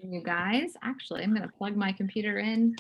You guys, actually, I'm going to plug my computer in.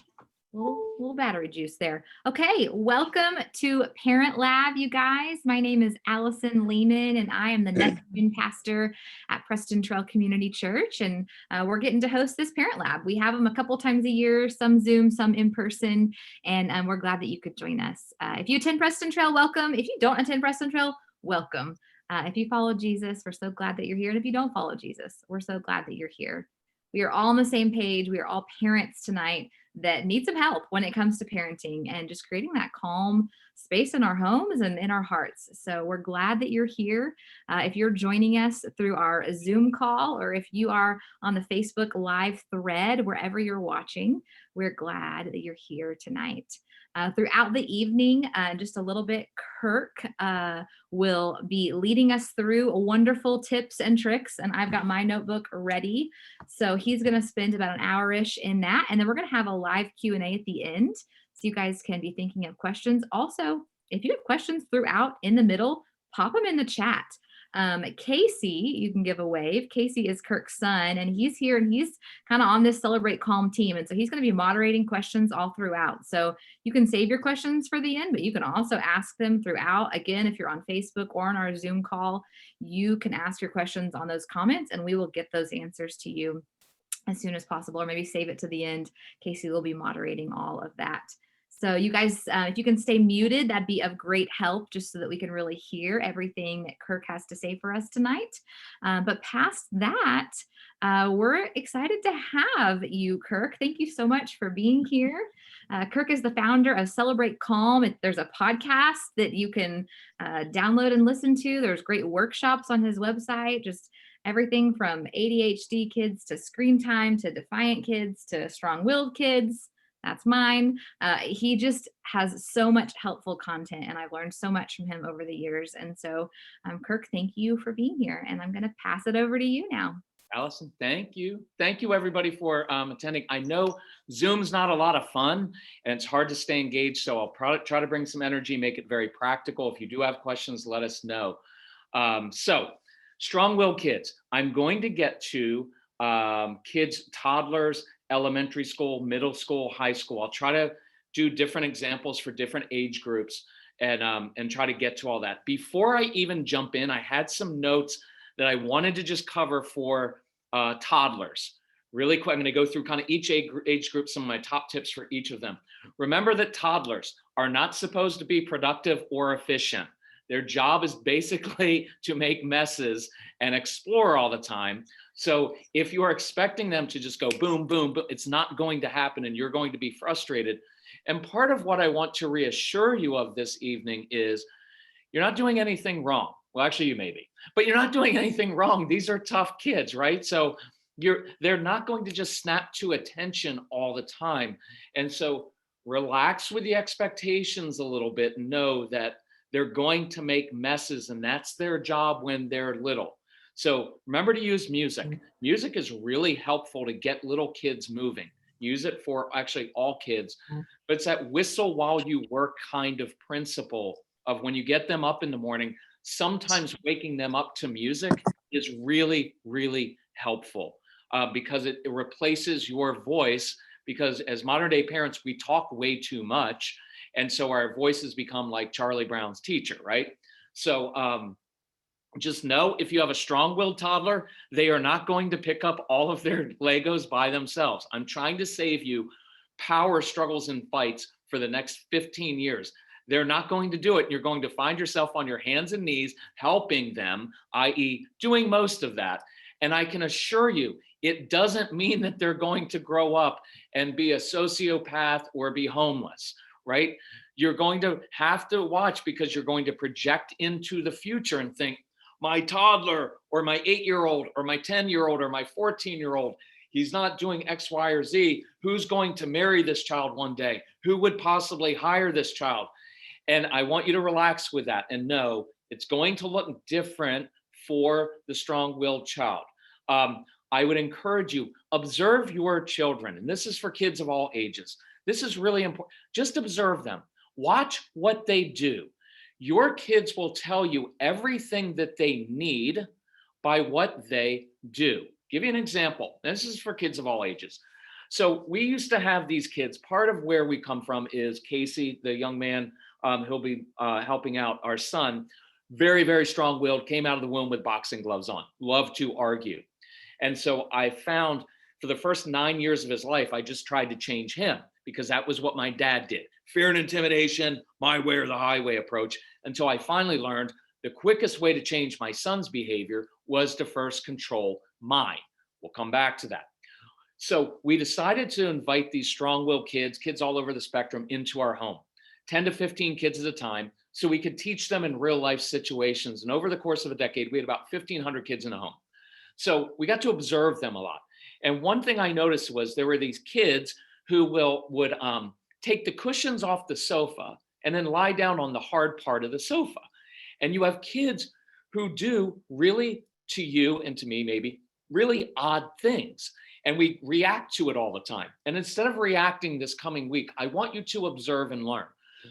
Little battery juice there. Okay, welcome to Parent Lab, you guys. My name is Allison Lehman, and I am the next student pastor at Preston Trail Community Church. And we're getting to host this Parent Lab. We have them a couple times a year, some Zoom, some in person, and we're glad that you could join us. If you attend Preston Trail, welcome. If you don't attend Preston Trail, welcome. If you follow Jesus, we're so glad that you're here. And if you don't follow Jesus, we're so glad that you're here. We are all on the same page. We are all parents tonight that need some help when it comes to parenting and just creating that calm space in our homes and in our hearts. So we're glad that you're here. If you're joining us through our Zoom call, or if you are on the Facebook Live thread, wherever you're watching, we're glad that you're here tonight. Throughout the evening, just a little bit, Kirk will be leading us through wonderful tips and tricks, and I've got my notebook ready. So he's going to spend about an hour-ish in that, and then we're going to have a live Q&A at the end, so you guys can be thinking of questions. Also, if you have questions throughout in the middle, pop them in the chat. Casey, you can give a wave. Casey is Kirk's son, and he's here, and he's kind of on this Celebrate Calm team, and so he's going to be moderating questions all throughout. So you can save your questions for the end, but you can also ask them throughout. Again, if you're on Facebook or on our Zoom call, you can ask your questions on those comments, and we will get those answers to you as soon as possible, or maybe save it to the end. Casey will be moderating all of that. So you guys, if you can stay muted, that'd be of great help, just so that we can really hear everything that Kirk has to say for us tonight. But past that, we're excited to have you, Kirk. Thank you so much for being here. Kirk is the founder of Celebrate Calm. There's a podcast that you can download and listen to. There's great workshops on his website, just everything from ADHD kids to screen time to defiant kids to strong-willed kids. That's mine. He just has so much helpful content, and I've learned so much from him over the years. And so, Kirk, thank you for being here, and I'm going to pass it over to you now. Allison, thank you. Thank you, everybody, for attending. I know Zoom's not a lot of fun, and it's hard to stay engaged, so I'll try to bring some energy, make it very practical. If you do have questions, let us know. So, strong-willed kids. I'm going to get to kids, toddlers, elementary school, middle school, high school. I'll try to do different examples for different age groups and try to get to all that. Before I even jump in, I had some notes that I wanted to just cover for toddlers. Really quick, I'm going to go through kind of each age group, some of my top tips for each of them. Remember that toddlers are not supposed to be productive or efficient. Their job is basically to make messes and explore all the time. So if you are expecting them to just go boom, boom, boom, it's not going to happen, and you're going to be frustrated. And part of what I want to reassure you of this evening is you're not doing anything wrong. Well, actually, you may be, but you're not doing anything wrong. These are tough kids, right? So they're not going to just snap to attention all the time. And so relax with the expectations a little bit and know that they're going to make messes, and that's their job when they're little. So remember to use music. Music is really helpful to get little kids moving. Use it for actually all kids, but it's that whistle while you work kind of principle of when you get them up in the morning, sometimes waking them up to music is really, really helpful because it replaces your voice, because as modern day parents, we talk way too much. And so our voices become like Charlie Brown's teacher, right? So just know if you have a strong-willed toddler, they are not going to pick up all of their Legos by themselves. I'm trying to save you power struggles and fights for the next 15 years. They're not going to do it. You're going to find yourself on your hands and knees helping them, i.e. doing most of that. And I can assure you, it doesn't mean that they're going to grow up and be a sociopath or be homeless, right? You're going to have to watch, because you're going to project into the future and think, my toddler or my 8-year-old or my 10-year-old or my 14-year-old, he's not doing X, Y, or Z. Who's going to marry this child one day? Who would possibly hire this child? And I want you to relax with that and know it's going to look different for the strong-willed child. I would encourage you, observe your children. And this is for kids of all ages. This is really important. Just observe them. Watch what they do. Your kids will tell you everything that they need by what they do. Give you an example. This is for kids of all ages. So we used to have these kids. Part of where we come from is Casey, the young man who'll be helping out our son. Very, very strong-willed, came out of the womb with boxing gloves on, loved to argue. And so I found for the first 9 years of his life, I just tried to change him because that was what my dad did. Fear and intimidation, my way or the highway approach, until I finally learned the quickest way to change my son's behavior was to first control mine. We'll come back to that. So we decided to invite these strong-willed kids all over the spectrum into our home, 10 to 15 kids at a time, so we could teach them in real life situations. And over the course of a decade, we had about 1,500 kids in a home. So we got to observe them a lot. And one thing I noticed was there were these kids who would take the cushions off the sofa and then lie down on the hard part of the sofa. And you have kids who do really, to you and to me maybe, really odd things. And we react to it all the time. And instead of reacting this coming week, I want you to observe and learn.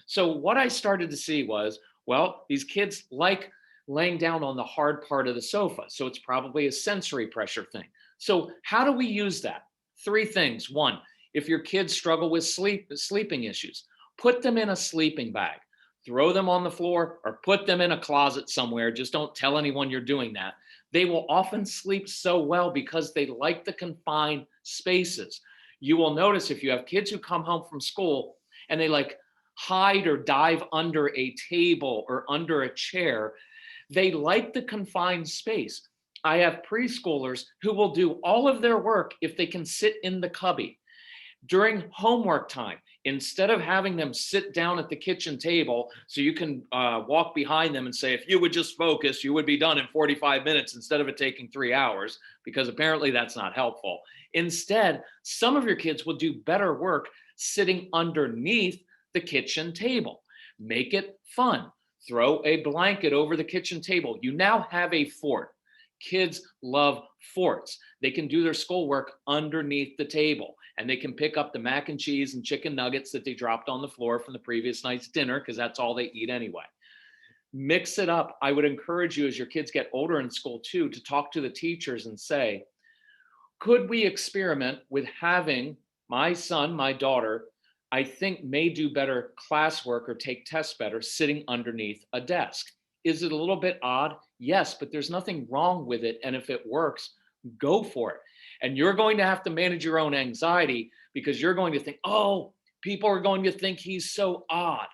So what I started to see was, well, these kids like laying down on the hard part of the sofa. So it's probably a sensory pressure thing. So how do we use that? 3 things. 1, if your kids struggle with sleeping issues, put them in a sleeping bag, throw them on the floor or put them in a closet somewhere. Just don't tell anyone you're doing that. They will often sleep so well because they like the confined spaces. You will notice if you have kids who come home from school and they like hide or dive under a table or under a chair, they like the confined space. I have preschoolers who will do all of their work if they can sit in the cubby. During homework time, instead of having them sit down at the kitchen table so you can walk behind them and say, if you would just focus, you would be done in 45 minutes instead of it taking 3 hours, because apparently that's not helpful. Instead, some of your kids will do better work sitting underneath the kitchen table. Make it fun. Throw a blanket over the kitchen table. You now have a fort. Kids love forts. They can do their schoolwork underneath the table, and they can pick up the mac and cheese and chicken nuggets that they dropped on the floor from the previous night's dinner, because that's all they eat anyway. Mix it up. I would encourage you, as your kids get older in school too, to talk to the teachers and say, could we experiment with having my son, my daughter, I think may do better classwork or take tests better sitting underneath a desk? Is it a little bit odd? Yes, but there's nothing wrong with it. And if it works, go for it. And you're going to have to manage your own anxiety, because you're going to think, oh, people are going to think he's so odd.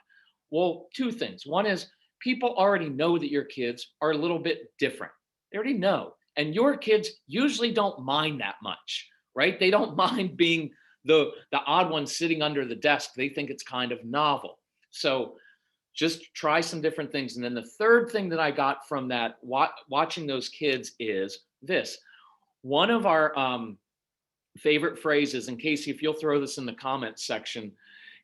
Well, 2 things. One is people already know that your kids are a little bit different. They already know. And your kids usually don't mind that much, right? They don't mind being the odd one sitting under the desk. They think it's kind of novel. So just try some different things. And then the third thing that I got from that, watching those kids, is this. One of our favorite phrases, and Casey, if you'll throw this in the comments section,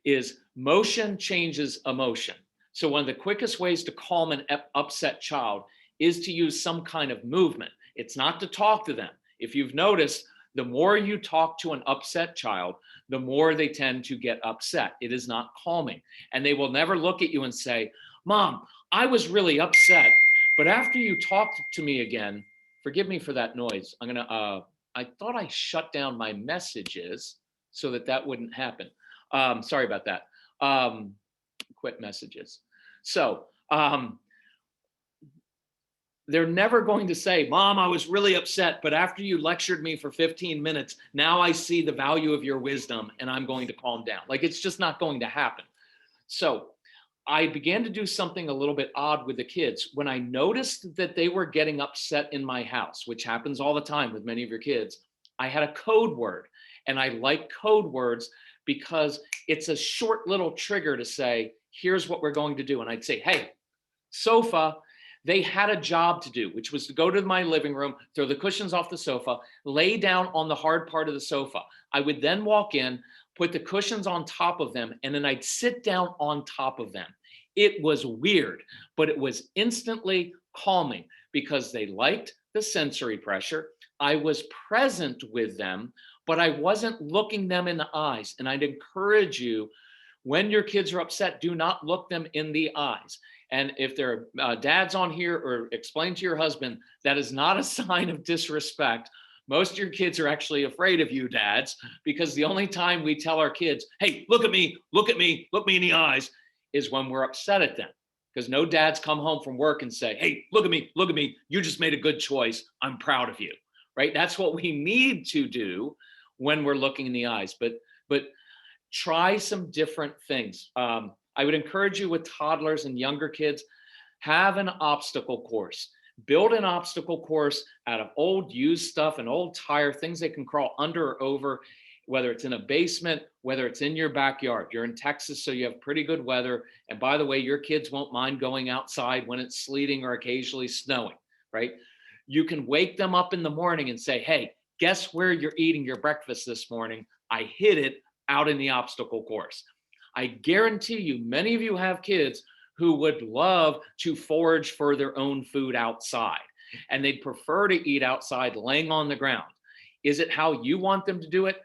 is motion changes emotion. So one of the quickest ways to calm an upset child is to use some kind of movement. It's not to talk to them. If you've noticed, the more you talk to an upset child, the more they tend to get upset. It is not calming. And they will never look at you and say, Mom, I was really upset, but after you talked to me again, forgive me for that noise. I thought I shut down my messages so that wouldn't happen. Sorry about that. Quit messages. So they're never going to say, Mom, I was really upset, but after you lectured me for 15 minutes, now I see the value of your wisdom and I'm going to calm down. Like, it's just not going to happen. So I began to do something a little bit odd with the kids. When I noticed that they were getting upset in my house, which happens all the time with many of your kids, I had a code word. And I like code words because it's a short little trigger to say, here's what we're going to do. And I'd say, hey, sofa. They had a job to do, which was to go to my living room, throw the cushions off the sofa, lay down on the hard part of the sofa. I would then walk in, put the cushions on top of them, and then I'd sit down on top of them. It was weird, but it was instantly calming because they liked the sensory pressure. I was present with them, but I wasn't looking them in the eyes. And I'd encourage you, when your kids are upset, do not look them in the eyes. And if there are dads on here, or explain to your husband, that is not a sign of disrespect. Most of your kids are actually afraid of you, dads, because the only time we tell our kids, hey, look at me, look at me, look me in the eyes, is when we're upset at them. Because no dads come home from work and say, hey, look at me, you just made a good choice, I'm proud of you, right? That's what we need to do when we're looking in the eyes. But try some different things. I would encourage you with toddlers and younger kids, have an obstacle course. Build an obstacle course out of old used stuff and old tire, things they can crawl under or over, whether it's in a basement, whether it's in your backyard. You're in Texas, so you have pretty good weather. And by the way, your kids won't mind going outside when it's sleeting or occasionally snowing, right? You can wake them up in the morning and say, hey, guess where you're eating your breakfast this morning? I hid it out in the obstacle course. I guarantee you, many of you have kids who would love to forage for their own food outside, and they'd prefer to eat outside laying on the ground. Is it how you want them to do it?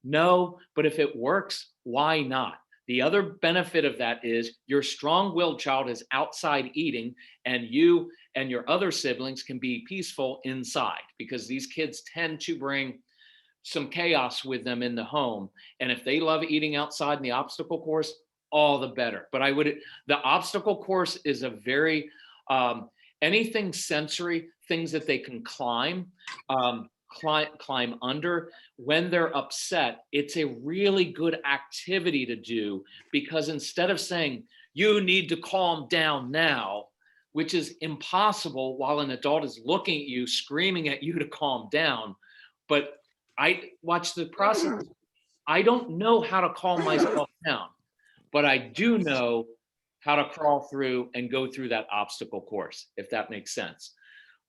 No, but if it works, why not? The other benefit of that is your strong-willed child is outside eating, and you and your other siblings can be peaceful inside, because these kids tend to bring some chaos with them in the home. And if they love eating outside in the obstacle course, all the better. But the obstacle course is a very, anything sensory, things that they can climb under when they're upset, it's a really good activity to do, because instead of saying, you need to calm down now, which is impossible while an adult is looking at you, screaming at you to calm down. But I watch the process. I don't know how to calm myself down, but I do know how to crawl through and go through that obstacle course, if that makes sense.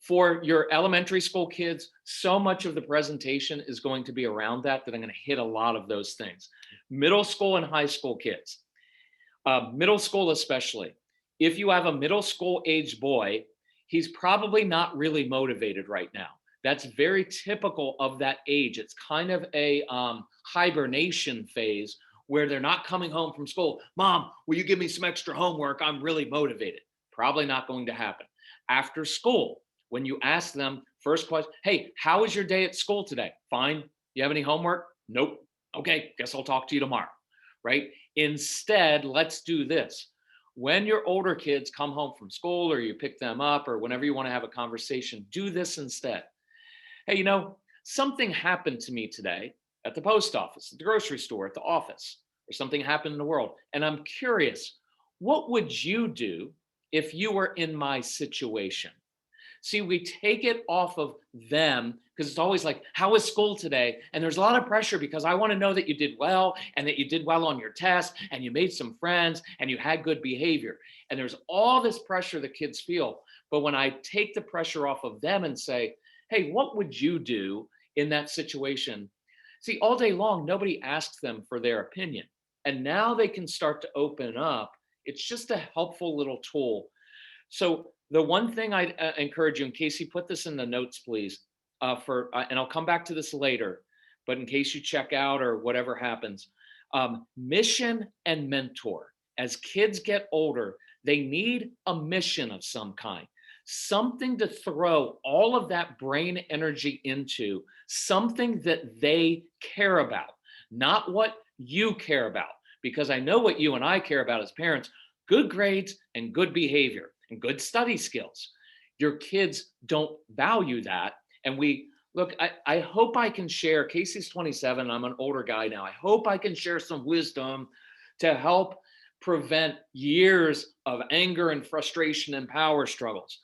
For your elementary school kids, so much of the presentation is going to be around that I'm going to hit a lot of those things. Middle school and high school kids, middle school especially. If you have a middle school age boy, he's probably not really motivated right now. That's very typical of that age. It's kind of a hibernation phase where they're not coming home from school. Mom, will you give me some extra homework? I'm really motivated. Probably not going to happen. After school, when you ask them, first question, hey, how was your day at school today? Fine. You have any homework? Nope. Okay, guess I'll talk to you tomorrow, right? Instead, let's do this. When your older kids come home from school, or you pick them up, or whenever you want to have a conversation, do this instead. Hey, you know, something happened to me today at the post office, at the grocery store, at the office, or something happened in the world. And I'm curious, what would you do if you were in my situation? See, we take it off of them, because it's always like, how was school today? And there's a lot of pressure, because I want to know that you did well, and that you did well on your test, and you made some friends, and you had good behavior. And there's all this pressure the kids feel. But when I take the pressure off of them and say, hey, what would you do in that situation? See, all day long, nobody asks them for their opinion. And now they can start to open up. It's just a helpful little tool. So the one thing I encourage you, in case you put this in the notes, please, and I'll come back to this later, but in case you check out or whatever happens, mission and mentor. As kids get older, they need a mission of some kind. Something to throw all of that brain energy into, something that they care about, not what you care about. Because I know what you and I care about as parents: good grades and good behavior and good study skills. Your kids don't value that. And I hope I can share, Casey's 27, I'm an older guy now. I hope I can share some wisdom to help prevent years of anger and frustration and power struggles.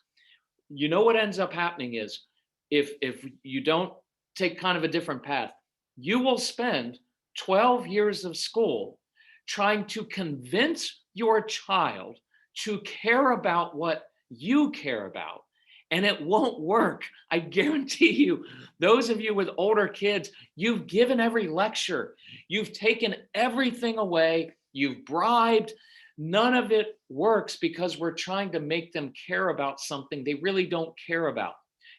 You know what ends up happening is, if you don't take kind of a different path, you will spend 12 years of school trying to convince your child to care about what you care about, and it won't work. I guarantee you, those of you with older kids, you've given every lecture, you've taken everything away, you've bribed. None of it works, because we're trying to make them care about something they really don't care about.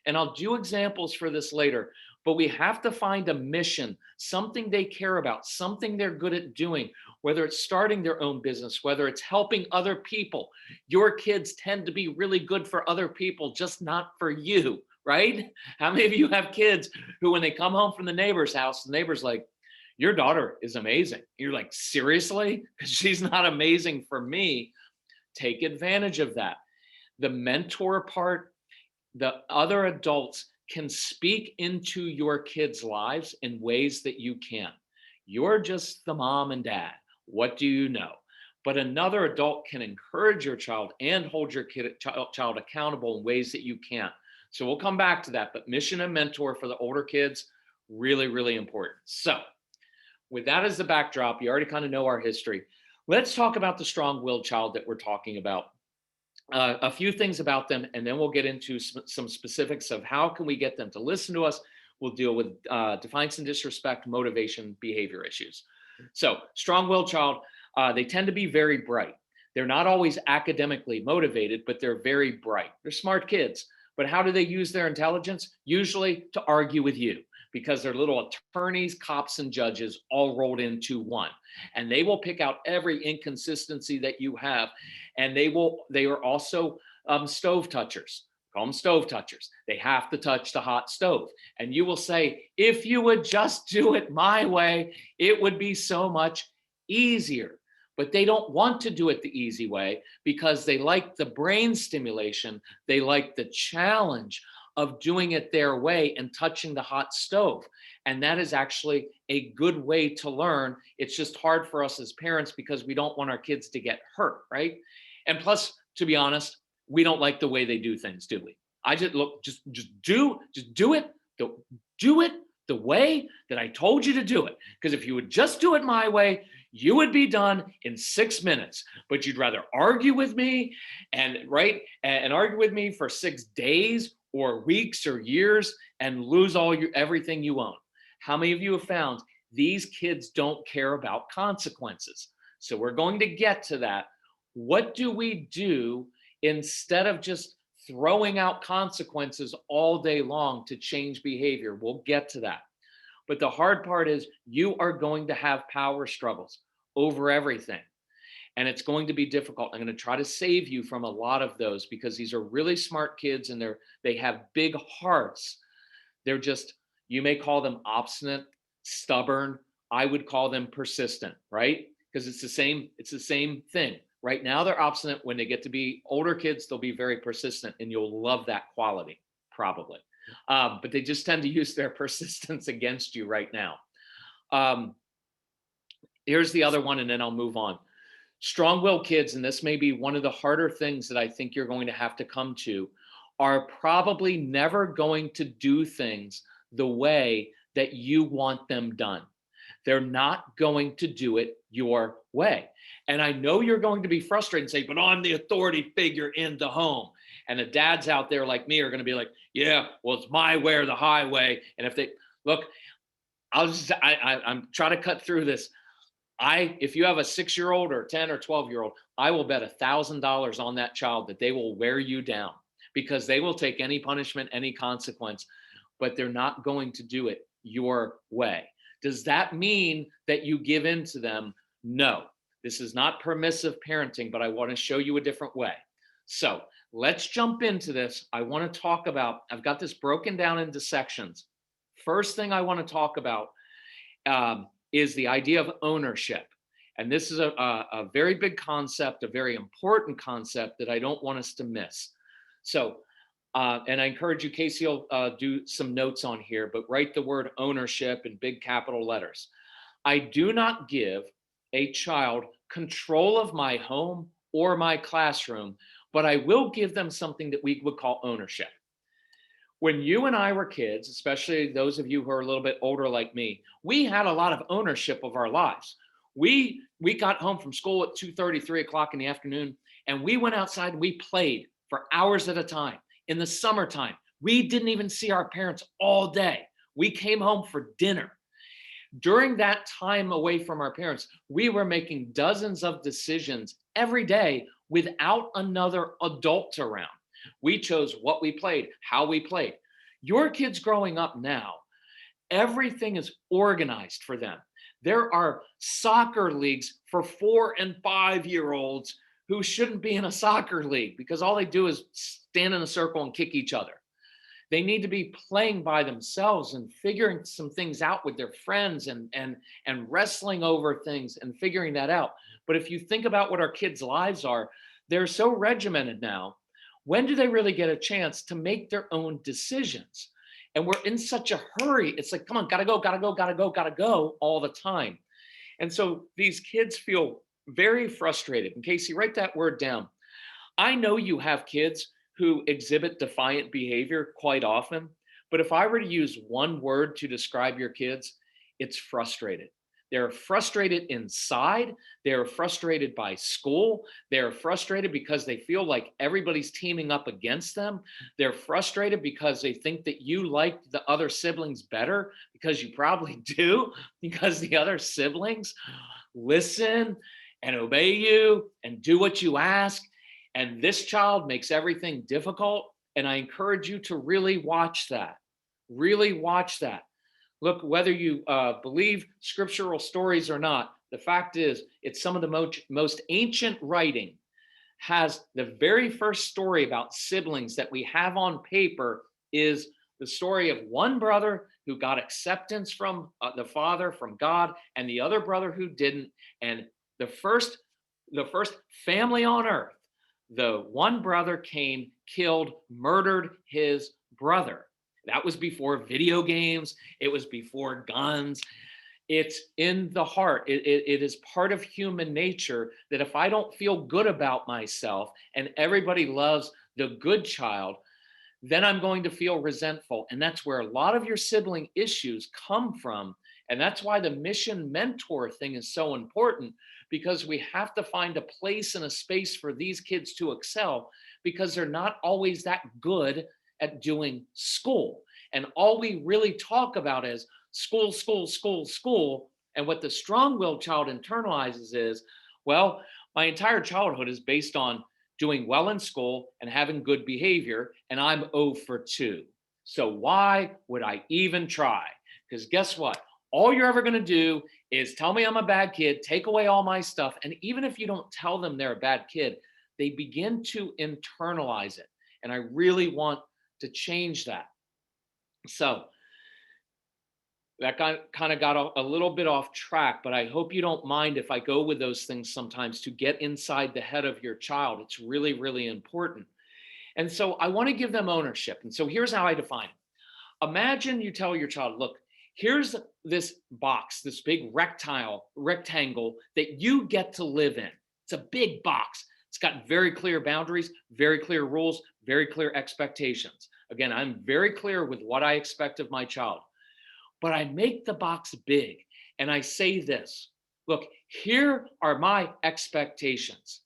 And I'll do examples for this later, but we have to find a mission, something they care about, something they're good at doing, whether it's starting their own business, whether it's helping other people. Your kids tend to be really good for other people, just not for you, right? How many of you have kids who, when they come home from the neighbor's house, the neighbor's like, your daughter is amazing. You're like, seriously? Because she's not amazing for me. Take advantage of that. The mentor part, the other adults can speak into your kids' lives in ways that you can't. You're just the mom and dad. What do you know? But another adult can encourage your child and hold your child accountable in ways that you can't. So we'll come back to that. But mission and mentor for the older kids, really, really important. So with that as the backdrop, you already kind of know our history. Let's talk about the strong-willed child that we're talking about. A few things about them, and then we'll get into some specifics of how can we get them to listen to us. We'll deal with defiance and disrespect, motivation, behavior issues. So strong-willed child, they tend to be very bright. They're not always academically motivated, but they're very bright. They're smart kids. But how do they use their intelligence? Usually to argue with you, because they're little attorneys, cops, and judges all rolled into one. And they will pick out every inconsistency that you have. And they are also stove touchers. Call them stove touchers. They have to touch the hot stove. And you will say, if you would just do it my way, it would be so much easier. But they don't want to do it the easy way because they like the brain stimulation. They like the challenge of doing it their way and touching the hot stove. And that is actually a good way to learn. It's just hard for us as parents because we don't want our kids to get hurt, right? And plus, to be honest, we don't like the way they do things, do we? I just look, just do it, do it the way that I told you to do it. Because if you would just do it my way, you would be done in 6 minutes. But you'd rather argue with me and argue with me for 6 days or weeks or years and lose everything you own. How many of you have found these kids don't care about consequences? So we're going to get to that. What do we do instead of just throwing out consequences all day long to change behavior? We'll get to that. But the hard part is you are going to have power struggles over everything. And it's going to be difficult. I'm going to try to save you from a lot of those because these are really smart kids and they have big hearts. They're just, you may call them obstinate, stubborn. I would call them persistent, right? Because it's the same thing. Right now they're obstinate. When they get to be older kids, they'll be very persistent and you'll love that quality, probably. But they just tend to use their persistence against you right now. Here's the other one, and then I'll move on. Strong-willed kids, and this may be one of the harder things that I think you're going to have to come to, are probably never going to do things the way that you want them done. They're not going to do it your way. And I know you're going to be frustrated and say, but I'm the authority figure in the home. And the dads out there like me are going to be like, yeah, well, it's my way or the highway. And if they look, I'm trying to cut through this. If you have a 6-year-old or 10 or 12-year-old, I will bet $1,000 on that child that they will wear you down because they will take any punishment, any consequence, but they're not going to do it your way. Does that mean that you give in to them? No, this is not permissive parenting, but I want to show you a different way. So let's jump into this. I want to talk about, I've got this broken down into sections. First thing I want to talk about is the idea of ownership. And this is a very big concept, a very important concept that I don't want us to miss. So, and I encourage you, Casey will do some notes on here, but write the word ownership in big capital letters. I do not give a child control of my home or my classroom, but I will give them something that we would call ownership. When you and I were kids, especially those of you who are a little bit older like me, we had a lot of ownership of our lives. We got home from school at 2:30, 3 o'clock in the afternoon, and we went outside and we played for hours at a time. In the summertime, we didn't even see our parents all day. We came home for dinner. During that time away from our parents, we were making dozens of decisions every day without another adult around. We chose what we played, how we played. Your kids growing up now, everything is organized for them. There are soccer leagues for 4 and 5-year-olds who shouldn't be in a soccer league because all they do is stand in a circle and kick each other. They need to be playing by themselves and figuring some things out with their friends and wrestling over things and figuring that out. But if you think about what our kids' lives are, they're so regimented now. When do they really get a chance to make their own decisions? And we're in such a hurry. It's like, come on, gotta go, gotta go, gotta go, gotta go all the time. And so these kids feel very frustrated. And Casey, write that word down. I know you have kids who exhibit defiant behavior quite often, but if I were to use one word to describe your kids, it's frustrated. They're frustrated inside. They're frustrated by school. They're frustrated because they feel like everybody's teaming up against them. They're frustrated because they think that you like the other siblings better, because you probably do, because the other siblings listen and obey you and do what you ask. And this child makes everything difficult. And I encourage you to really watch that. Really watch that. Look, whether you believe scriptural stories or not, the fact is, it's some of the most ancient writing has the very first story about siblings that we have on paper is the story of one brother who got acceptance from the father, from God, and the other brother who didn't. And the first family on earth, the one brother came, killed, murdered his brother. That was before video games. It was before guns. It's in the heart. It is part of human nature that if I don't feel good about myself and everybody loves the good child, then I'm going to feel resentful. And that's where a lot of your sibling issues come from. And that's why the mission mentor thing is so important, because we have to find a place and a space for these kids to excel, because they're not always that good at doing school. And all we really talk about is school, school, school, school. And what the strong-willed child internalizes is, well, my entire childhood is based on doing well in school and having good behavior, and I'm 0 for 2. So why would I even try? Because guess what? All you're ever going to do is tell me I'm a bad kid, take away all my stuff. And even if you don't tell them they're a bad kid, they begin to internalize it. And I really want to change that. So that kind of got a little bit off track, but I hope you don't mind if I go with those things sometimes to get inside the head of your child. It's really, really important. And so I want to give them ownership. And so here's how I define it. Imagine you tell your child, look, here's this box, this big rectangle that you get to live in. It's a big box. It's got very clear boundaries, very clear rules, very clear expectations. Again, I'm very clear with what I expect of my child, but I make the box big and I say this, look, here are my expectations.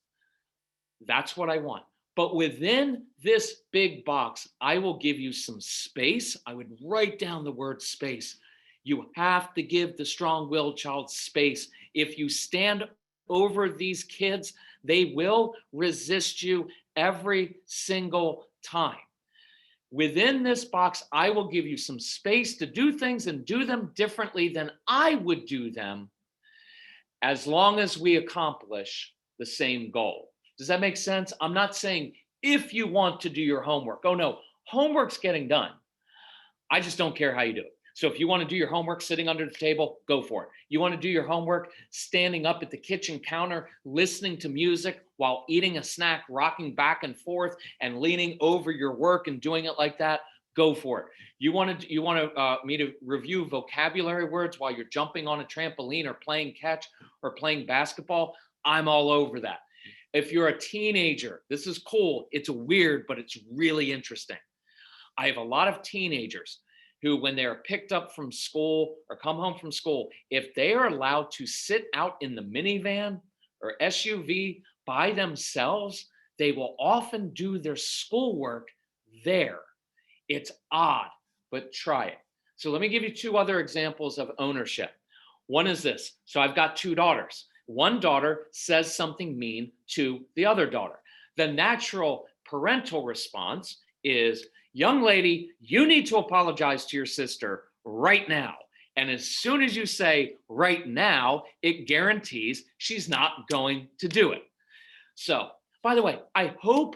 That's what I want. But within this big box, I will give you some space. I would write down the word space. You have to give the strong-willed child space. If you stand over these kids, they will resist you every single time. Within this box, I will give you some space to do things and do them differently than I would do them, as long as we accomplish the same goal. Does that make sense? I'm not saying if you want to do your homework. Oh no, homework's getting done. I just don't care how you do it. So if you want to do your homework sitting under the table, go for it. You want to do your homework standing up at the kitchen counter, listening to music while eating a snack, rocking back and forth and leaning over your work and doing it like that, go for it. You want me to review vocabulary words while you're jumping on a trampoline or playing catch or playing basketball? I'm all over that. If you're a teenager, this is cool. It's weird, but it's really interesting. I have a lot of teenagers who, when they're picked up from school or come home from school, if they are allowed to sit out in the minivan or SUV by themselves, they will often do their schoolwork there. It's odd, but try it. So let me give you 2 other examples of ownership. One is this. So I've got 2 daughters. One daughter says something mean to the other daughter. The natural parental response is, young lady, you need to apologize to your sister right now. And as soon as you say right now, it guarantees she's not going to do it. So, by the way, I hope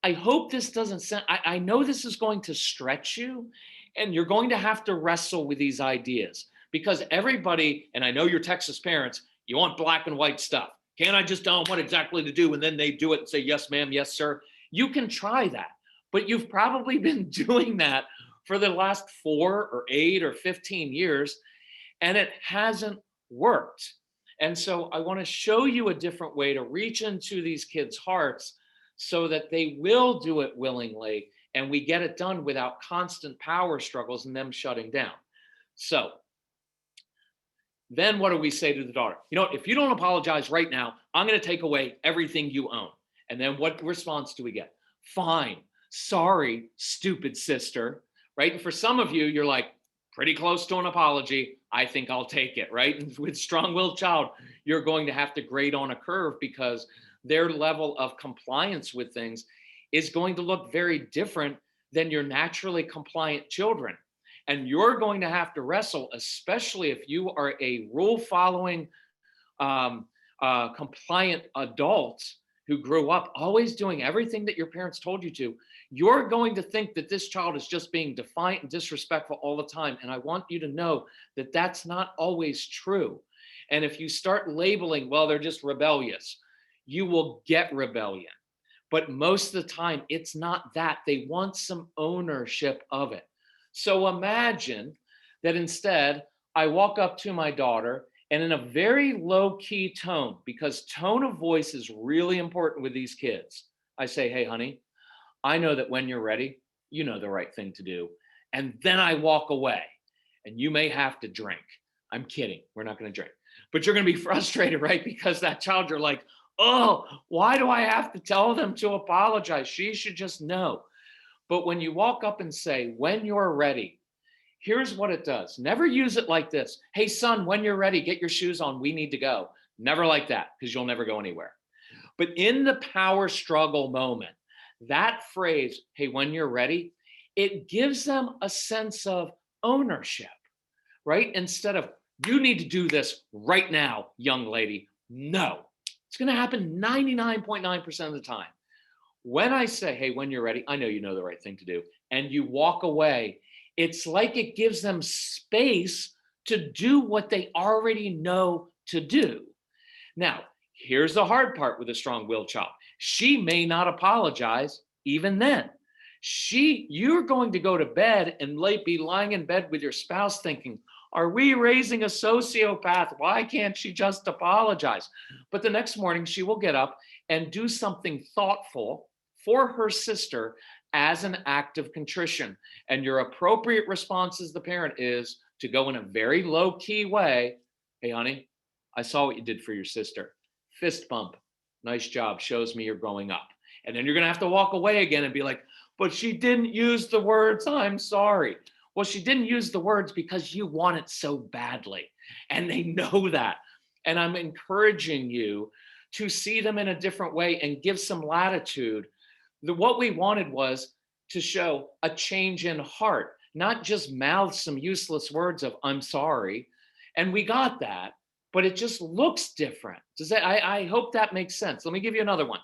I hope this doesn't sound, I know this is going to stretch you, and you're going to have to wrestle with these ideas because everybody, and I know you're Texas parents, you want black and white stuff. Can't I just tell them what exactly to do? And then they do it and say, yes, ma'am, yes, sir. You can try that, but you've probably been doing that for the last 4 or 8 or 15 years, and it hasn't worked. And so I want to show you a different way to reach into these kids' hearts so that they will do it willingly and we get it done without constant power struggles and them shutting down. So then what do we say to the daughter? You know, if you don't apologize right now, I'm going to take away everything you own. And then what response do we get? Fine. Sorry, stupid sister. Right? And for some of you, you're like, pretty close to an apology. I think I'll take it, right? And with strong-willed child, you're going to have to grade on a curve because their level of compliance with things is going to look very different than your naturally compliant children. And you're going to have to wrestle, especially if you are a rule-following, compliant adult who grew up always doing everything that your parents told you to. You're going to think that this child is just being defiant and disrespectful all the time. And I want you to know that that's not always true. And if you start labeling, well, they're just rebellious, you will get rebellion. But most of the time, it's not that. They want some ownership of it. So imagine that instead, I walk up to my daughter and in a very low key tone, because tone of voice is really important with these kids, I say, hey, honey, I know that when you're ready, you know the right thing to do. And then I walk away and you may have to drink. I'm kidding. We're not going to drink, but you're going to be frustrated, right? Because that child, you're like, oh, why do I have to tell them to apologize? She should just know. But when you walk up and say, when you're ready, here's what it does. Never use it like this. Hey, son, when you're ready, get your shoes on. We need to go. Never like that because you'll never go anywhere. But in the power struggle moment, that phrase, hey, when you're ready, it gives them a sense of ownership, right? Instead of, you need to do this right now, young lady. No, it's going to happen 99.9% of the time. When I say, hey, when you're ready, I know you know the right thing to do, and you walk away, it's like it gives them space to do what they already know to do. Now, here's the hard part with a strong-willed child. She may not apologize even then. You're going to go to bed and be lying in bed with your spouse thinking, are we raising a sociopath? Why can't she just apologize? But the next morning she will get up and do something thoughtful for her sister as an act of contrition. And your appropriate response as the parent is to go in a very low key way. Hey, honey, I saw what you did for your sister. Fist bump. Nice job. Shows me you're growing up. And then you're going to have to walk away again and be like, but she didn't use the words, I'm sorry. Well, she didn't use the words because you want it so badly. And they know that. And I'm encouraging you to see them in a different way and give some latitude. What we wanted was to show a change in heart, not just mouth some useless words of I'm sorry. And we got that, but it just looks different. I hope that makes sense. Let me give you another one.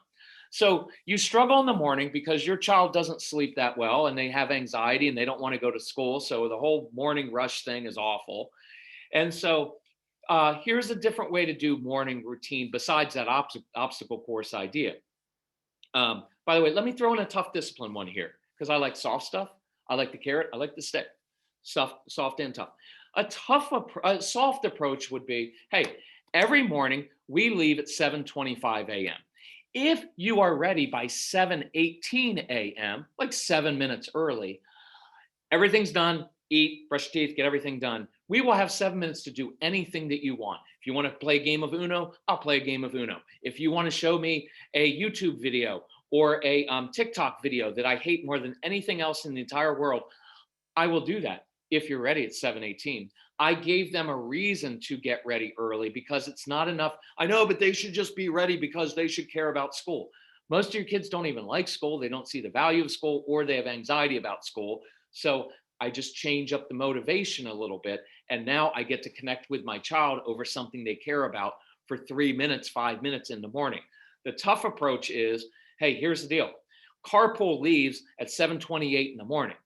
So you struggle in the morning because your child doesn't sleep that well and they have anxiety and they don't want to go to school. So the whole morning rush thing is awful. And so here's a different way to do morning routine besides that obstacle course idea. By the way, let me throw in a tough discipline one here because I like soft stuff. I like the carrot. I like the stick. Soft and tough. A soft approach would be, hey, every morning we leave at 7:25 a.m. If you are ready by 7:18 a.m., like 7 minutes early, everything's done, eat, brush your teeth, get everything done. We will have 7 minutes to do anything that you want. If you want to play a game of Uno, I'll play a game of Uno. If you want to show me a YouTube video or a TikTok video that I hate more than anything else in the entire world, I will do that if you're ready at 7:18. I gave them a reason to get ready early because it's not enough. I know, but they should just be ready because they should care about school. Most of your kids don't even like school. They don't see the value of school or they have anxiety about school. So I just change up the motivation a little bit. And now I get to connect with my child over something they care about for 3 minutes, 5 minutes in the morning. The tough approach is, hey, here's the deal. Carpool leaves at 7:28 in the morning.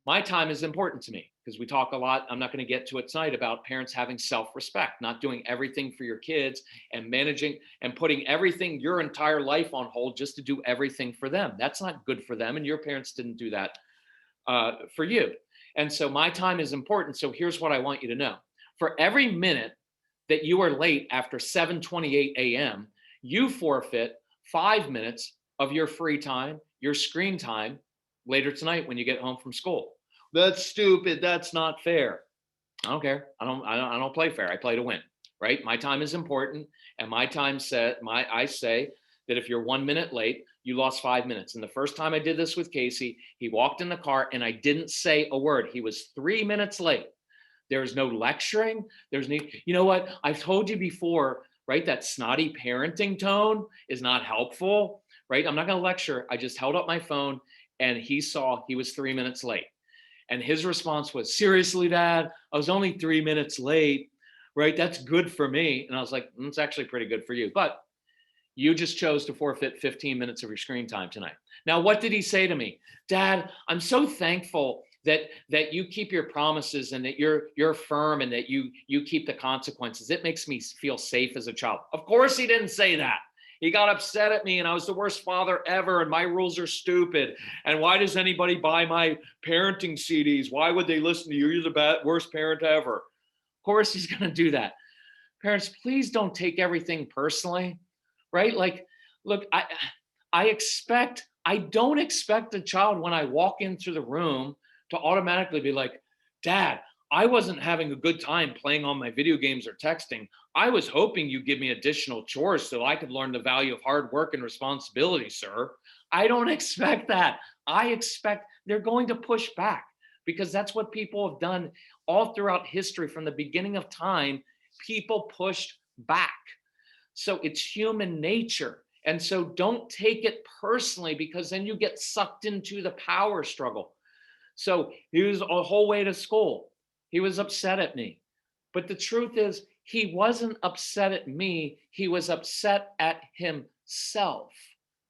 My time is important to me because we talk a lot. I'm not going to get to it tonight about parents having self-respect, not doing everything for your kids and managing and putting everything, your entire life on hold just to do everything for them. That's not good for them. And your parents didn't do that for you. And so my time is important. So here's what I want you to know. For every minute that you are late after 7:28 a.m., you forfeit 5 minutes of your free time, your screen time later tonight when you get home from school. That's stupid. That's not fair. I don't care. I don't play fair. I play to win, right? My time is important. And my time I say that if you're 1 minute late, you lost 5 minutes. And the first time I did this with Casey, he walked in the car and I didn't say a word. He was 3 minutes late. There was no lecturing. There's no, you know what? I've told you before, right? That snotty parenting tone is not helpful, right? I'm not going to lecture. I just held up my phone and he saw he was 3 minutes late. And his response was, seriously, Dad, I was only 3 minutes late, right? That's good for me. And I was like, it's actually pretty good for you. But you just chose to forfeit 15 minutes of your screen time tonight. Now, what did he say to me? Dad, I'm so thankful that you keep your promises and that you're firm and that you keep the consequences. It makes me feel safe as a child. Of course, he didn't say that. He got upset at me and I was the worst father ever and my rules are stupid. And why does anybody buy my parenting CDs? Why would they listen to you? You're the worst parent ever. Of course he's going to do that. Parents, please don't take everything personally, right? Like, look, I don't expect a child when I walk into the room to automatically be like, Dad, I wasn't having a good time playing on my video games or texting. I was hoping you give me additional chores so I could learn the value of hard work and responsibility, sir. I don't expect that. I expect they're going to push back because that's what people have done all throughout history. From the beginning of time, people pushed back. So it's human nature. And so don't take it personally because then you get sucked into the power struggle. So he was a whole way to school. He was upset at me. But the truth is, he wasn't upset at me. He was upset at himself,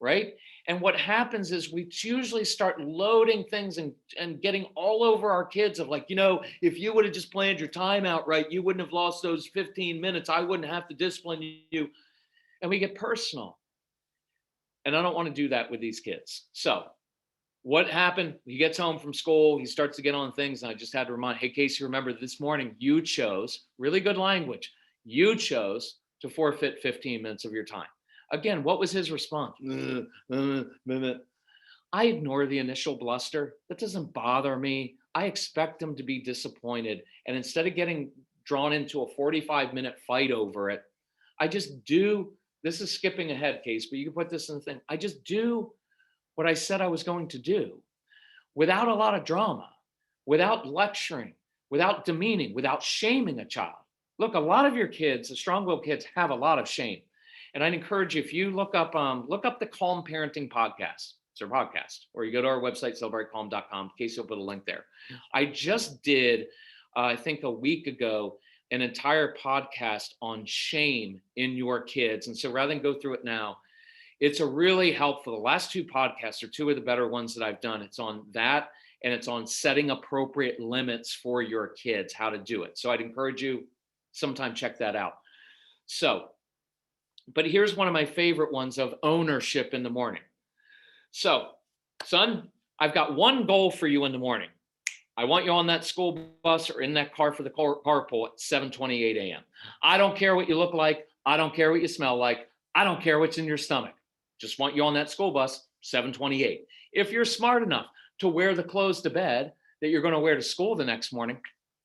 right? And what happens is we usually start loading things and getting all over our kids of like, if you would have just planned your time out right, you wouldn't have lost those 15 minutes. I wouldn't have to discipline you. And we get personal. And I don't want to do that with these kids. So what happened? He gets home from school. He starts to get on things. And I just had to remind, hey, Casey, remember this morning you chose, really good language, you chose to forfeit 15 minutes of your time. Again, what was his response? I ignore the initial bluster. That doesn't bother me. I expect him to be disappointed. And instead of getting drawn into a 45-minute fight over it, I just do, this is skipping ahead, Case, but you can put this in the thing. I just do what I said I was going to do without a lot of drama, without lecturing, without demeaning, without shaming a child. Look, a lot of your kids, the strong-willed kids, have a lot of shame. And I'd encourage you, if you look up the Calm Parenting podcast, it's our podcast, or you go to our website, celebrateCalm.com, Casey will put a link there. I just did, I think a week ago, an entire podcast on shame in your kids. And so rather than go through it now, it's a really helpful. The last two podcasts are two of the better ones that I've done. It's on that, and it's on setting appropriate limits for your kids, how to do it. So I'd encourage you sometime check that out. So, but here's one of my favorite ones of ownership in the morning. So, son, I've got one goal for you in the morning. I want you on that school bus or in that car for the carpool at 7:28 a.m. I don't care what you look like. I don't care what you smell like. I don't care what's in your stomach. Just want you on that school bus, 7:28. If you're smart enough to wear the clothes to bed that you're going to wear to school the next morning,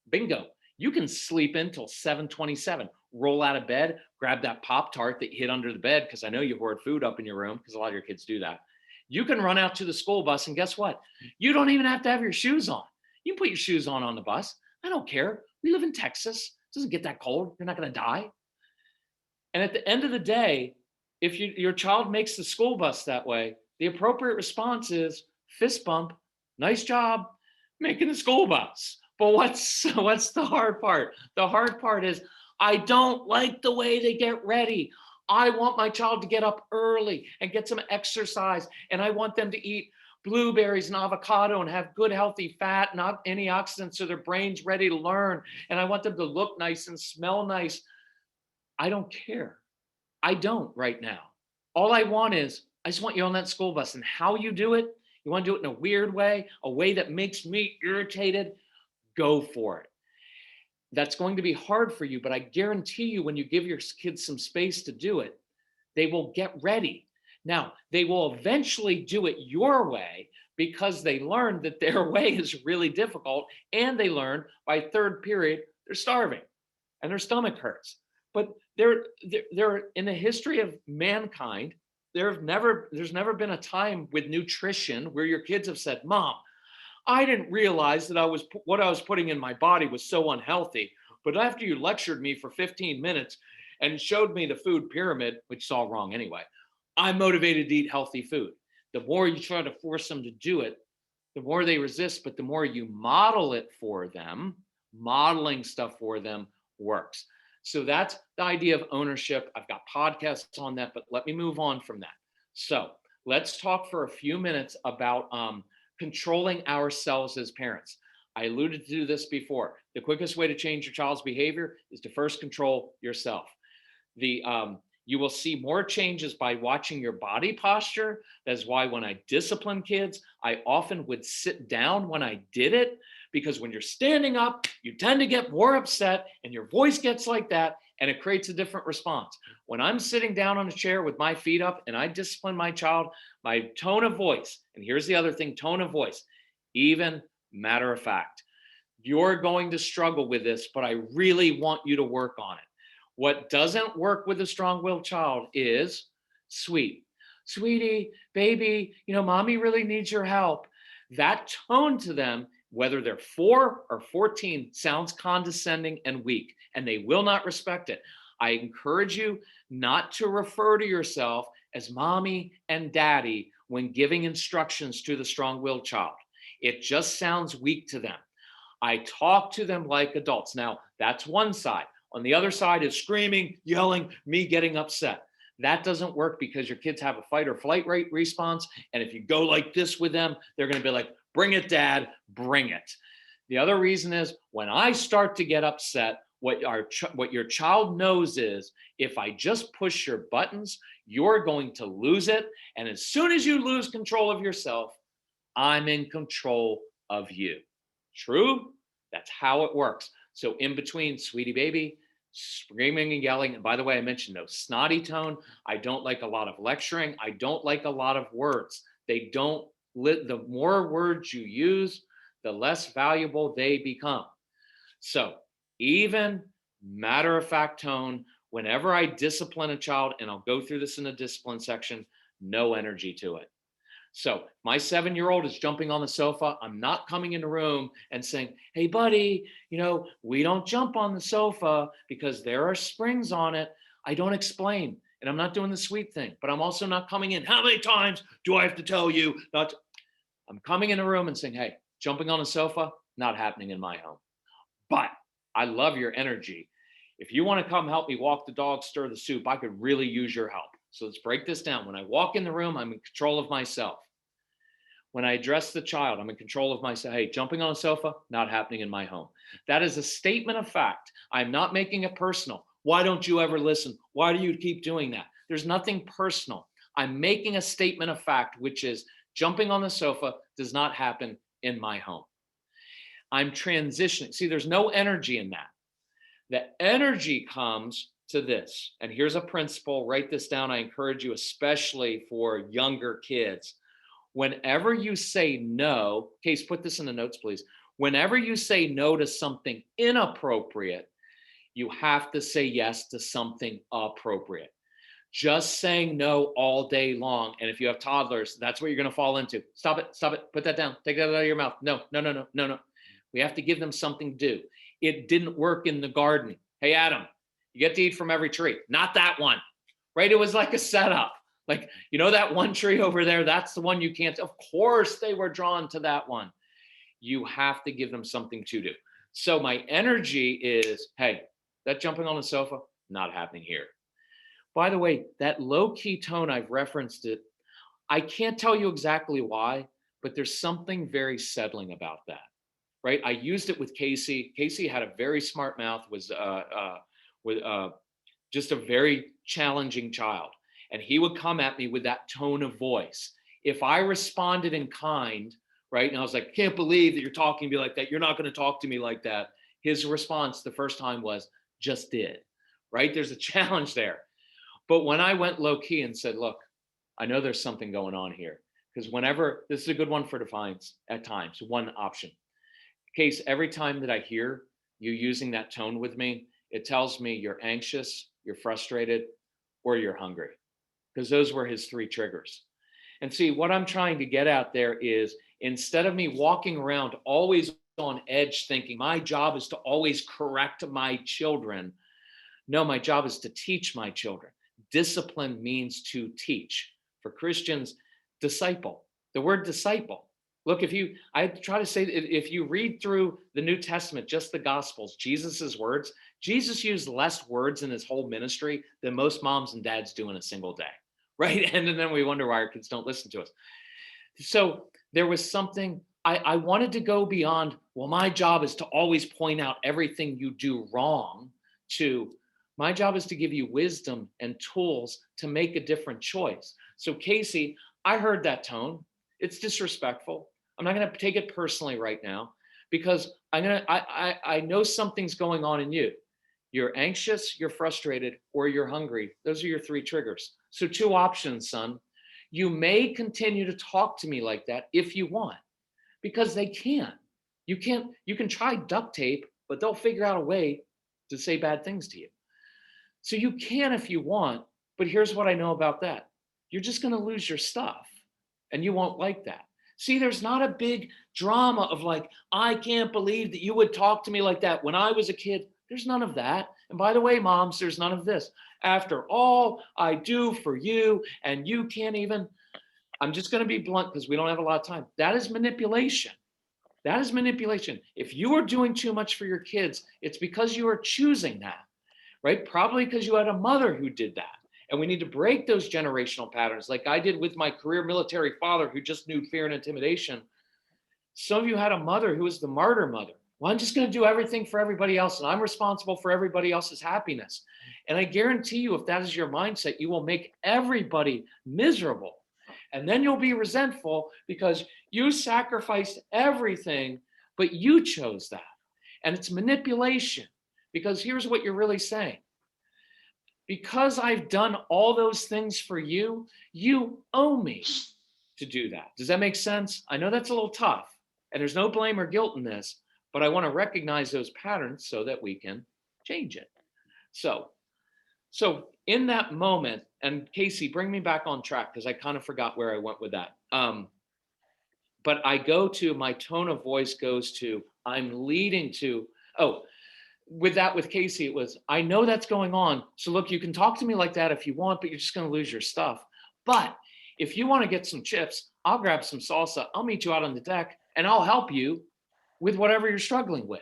bingo, you can sleep until 7:27. Roll out of bed, grab that Pop-Tart that you hid under the bed, because I know you hoard food up in your room, because a lot of your kids do that. You can run out to the school bus, and guess what? You don't even have to have your shoes on. You can put your shoes on the bus. I don't care. We live in Texas. It doesn't get that cold. You're not going to die. And at the end of the day, if your child makes the school bus that way, the appropriate response is fist bump. Nice job making the school bus. But what's the hard part? The hard part is I don't like the way they get ready. I want my child to get up early and get some exercise, and I want them to eat blueberries and avocado and have good healthy fat, not antioxidants, so their brain's ready to learn. And I want them to look nice and smell nice. I don't care. I don't right now. All I want is, I just want you on that school bus, and how you do it, you want to do it in a weird way, a way that makes me irritated, go for it. That's going to be hard for you, but I guarantee you when you give your kids some space to do it, they will get ready. Now, they will eventually do it your way because they learned that their way is really difficult, and they learn by third period, they're starving and their stomach hurts. But they're in the history of mankind, there's never been a time with nutrition where your kids have said, Mom, I didn't realize that what I was putting in my body was so unhealthy. But after you lectured me for 15 minutes and showed me the food pyramid, which is all wrong anyway, I'm motivated to eat healthy food. The more you try to force them to do it, the more they resist, but the more you model it for them, modeling stuff for them works. So that's the idea of ownership. I've got podcasts on that, but let me move on from that. So let's talk for a few minutes about controlling ourselves as parents. I alluded to this before. The quickest way to change your child's behavior is to first control yourself. You will see more changes by watching your body posture. That's why when I discipline kids, I often would sit down when I did it, because when you're standing up, you tend to get more upset and your voice gets like that, and it creates a different response. When I'm sitting down on a chair with my feet up and I discipline my child, my tone of voice, and here's the other thing, tone of voice, even matter of fact. You're going to struggle with this, but I really want you to work on it. What doesn't work with a strong-willed child is sweetie, baby, mommy really needs your help. That tone to them, whether they're 4 or 14, sounds condescending and weak, and they will not respect it. I encourage you not to refer to yourself as mommy and daddy when giving instructions to the strong-willed child. It just sounds weak to them. I talk to them like adults. Now, that's one side. On the other side is screaming, yelling, me getting upset. That doesn't work because your kids have a fight or flight rate response. And if you go like this with them, they're going to be like, bring it, Dad, bring it. The other reason is when I start to get upset, what your child knows is if I just push your buttons, you're going to lose it. And as soon as you lose control of yourself, I'm in control of you. True? That's how it works. So in between, sweetie baby, screaming and yelling. And by the way, I mentioned no snotty tone. I don't like a lot of lecturing. I don't like a lot of words. The more words you use, the less valuable they become. So even matter-of-fact tone, whenever I discipline a child, and I'll go through this in the discipline section, no energy to it. So my 7-year-old is jumping on the sofa. I'm not coming in the room and saying, hey, buddy, we don't jump on the sofa because there are springs on it. I don't explain. And I'm not doing the sweet thing, but I'm also not coming in. How many times do I have to tell you not to? I'm coming in a room and saying, hey, jumping on a sofa, not happening in my home. But I love your energy. If you want to come help me walk the dog, stir the soup, I could really use your help. So let's break this down. When I walk in the room, I'm in control of myself. When I address the child, I'm in control of myself. Hey, jumping on a sofa, not happening in my home. That is a statement of fact. I'm not making it personal. Why don't you ever listen? Why do you keep doing that? There's nothing personal. I'm making a statement of fact, which is jumping on the sofa does not happen in my home. I'm transitioning. See, there's no energy in that. The energy comes to this. And here's a principle. Write this down. I encourage you, especially for younger kids. Whenever you say no, Case, put this in the notes, please. Whenever you say no to something inappropriate, you have to say yes to something appropriate. Just saying no all day long. And if you have toddlers, that's what you're going to fall into. Stop it. Put that down. Take that out of your mouth. No. We have to give them something to do. It didn't work in the garden. Hey, Adam, you get to eat from every tree. Not that one, right? It was like a setup. Like, that one tree over there, that's the one you can't. Of course they were drawn to that one. You have to give them something to do. So my energy is, hey, that jumping on the sofa, not happening here. By the way, that low key tone, I've referenced it. I can't tell you exactly why, but there's something very settling about that, right? I used it with Casey. Casey had a very smart mouth, with just a very challenging child. And he would come at me with that tone of voice. If I responded in kind, right, and I was like, can't believe that you're talking to me like that. You're not going to talk to me like that. His response the first time was, just did, right? There's a challenge there. But when I went low key and said, look, I know there's something going on here. Because whenever, this is a good one for Defiance at times, one option. Case, every time that I hear you using that tone with me, it tells me you're anxious, you're frustrated, or you're hungry. Because those were his three triggers. And see, what I'm trying to get out there is, instead of me walking around always on edge thinking my job is to always correct my children, no, my job is to teach my children. Discipline means to teach. For Christians, disciple. The word disciple. Look, I try to say that if you read through the New Testament, just the Gospels, Jesus's words, Jesus used less words in his whole ministry than most moms and dads do in a single day, right? And then we wonder why our kids don't listen to us. So there was something, I wanted to go beyond, well, my job is to always point out everything you do wrong, to my job is to give you wisdom and tools to make a different choice. So Casey, I heard that tone. It's disrespectful. I'm not going to take it personally right now, because I know something's going on in you. You're anxious, you're frustrated, or you're hungry. Those are your three triggers. So two options, son. You may continue to talk to me like that if you want, because they can. You can try duct tape, but they'll figure out a way to say bad things to you. So you can if you want, but here's what I know about that. You're just going to lose your stuff, and you won't like that. See, there's not a big drama of like, I can't believe that you would talk to me like that when I was a kid. There's none of that. And by the way, moms, there's none of this. After all I do for you, and you can't even, I'm just going to be blunt because we don't have a lot of time. That is manipulation. That is manipulation. If you are doing too much for your kids, it's because you are choosing that, right? Probably because you had a mother who did that. And we need to break those generational patterns, like I did with my career military father who just knew fear and intimidation. Some of you had a mother who was the martyr mother. Well, I'm just going to do everything for everybody else, and I'm responsible for everybody else's happiness. And I guarantee you, if that is your mindset, you will make everybody miserable. And then you'll be resentful because you sacrificed everything, but you chose that. And it's manipulation, because here's what you're really saying. Because I've done all those things for you, you owe me to do that. Does that make sense? I know that's a little tough, and there's no blame or guilt in this, but I want to recognize those patterns so that we can change it. So in that moment, and Casey, bring me back on track because I kind of forgot where I went with that. But I go to, my tone of voice goes to, I'm leading to, with Casey, it was, I know that's going on. So look, you can talk to me like that if you want, but you're just going to lose your stuff. But if you want to get some chips, I'll grab some salsa. I'll meet you out on the deck and I'll help you with whatever you're struggling with.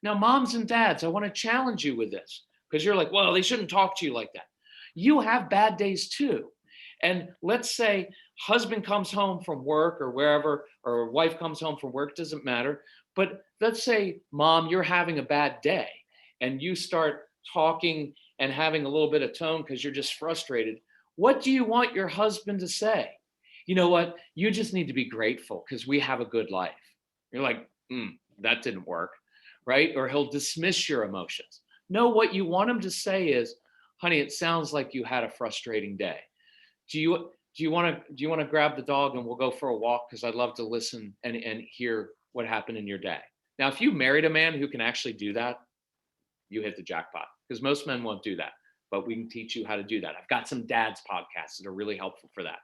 Now, moms and dads, I want to challenge you with this, because you're like, well, they shouldn't talk to you like that. You have bad days too. And let's say husband comes home from work or wherever, or wife comes home from work, doesn't matter. But let's say, mom, you're having a bad day and you start talking and having a little bit of tone because you're just frustrated. What do you want your husband to say? You know what? You just need to be grateful because we have a good life. You're like, that didn't work, right? Or he'll dismiss your emotions. No, what you want him to say is, honey, it sounds like you had a frustrating day. Do you want to grab the dog and we'll go for a walk? Because I'd love to listen and hear what happened in your day. Now, if you married a man who can actually do that, you hit the jackpot, because most men won't do that, but we can teach you how to do that. I've got some dads podcasts that are really helpful for that.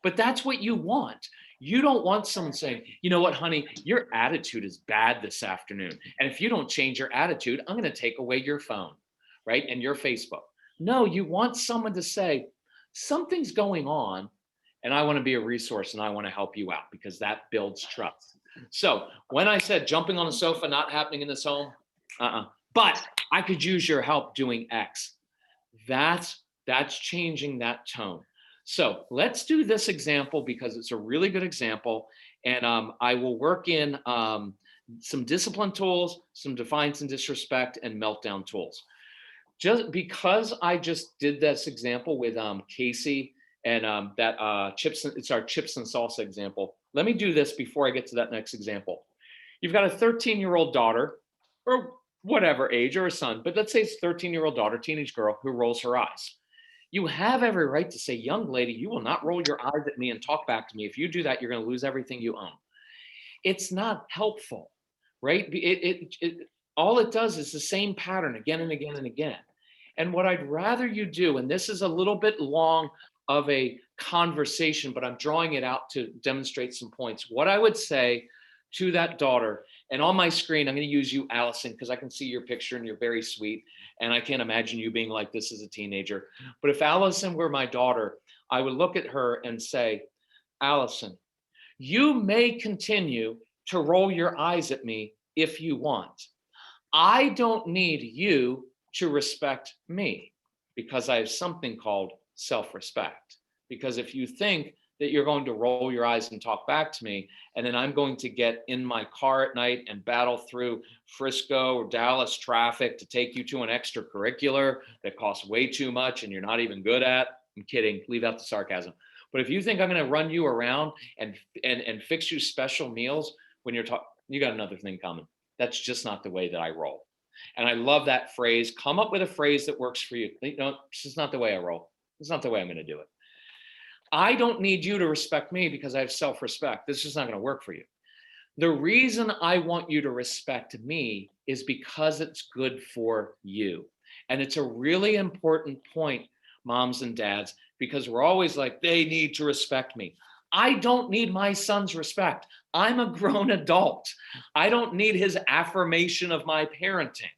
But that's what you want. You don't want someone saying, you know what, honey, your attitude is bad this afternoon. And if you don't change your attitude, I'm going to take away your phone, right? And your Facebook. No, you want someone to say, something's going on and I want to be a resource and I want to help you out, because that builds trust. So when I said jumping on the sofa, not happening in this home, but I could use your help doing X. That's That's changing that tone. So let's do this example because it's a really good example. And I will work in some discipline tools, some defiance and disrespect, and meltdown tools. Just because I just did this example with Casey and that it's our chips and salsa example. Let me do this before I get to that next example. You've got a 13-year-old daughter, or whatever age, or a son, but let's say it's a 13-year-old daughter, teenage girl, who rolls her eyes. You have every right to say, young lady, you will not roll your eyes at me and talk back to me. If you do that, you're going to lose everything you own. It's not helpful, right? All it does is the same pattern again and again and again. And what I'd rather you do, and this is a little bit long of a conversation, but I'm drawing it out to demonstrate some points. What I would say to that daughter, and on my screen, I'm going to use you, Allison, because I can see your picture and you're very sweet. And I can't imagine you being like this as a teenager. But if Allison were my daughter, I would look at her and say, Allison, you may continue to roll your eyes at me if you want. I don't need you to respect me because I have something called self-respect. Because if you think that you're going to roll your eyes and talk back to me, and then I'm going to get in my car at night and battle through Frisco or Dallas traffic to take you to an extracurricular that costs way too much and you're not even good at, I'm kidding, leave out the sarcasm. But if you think I'm going to run you around and fix you special meals when you're talking, you got another thing coming. That's just not the way that I roll. And I love that phrase. Come up with a phrase that works for you. No, this is not the way I roll. It's not the way I'm going to do it. I don't need you to respect me because I have self-respect. This is not going to work for you. The reason I want you to respect me is because it's good for you. And it's a really important point, moms and dads, because we're always like, they need to respect me. I don't need my son's respect. I'm a grown adult. I don't need his affirmation of my parenting.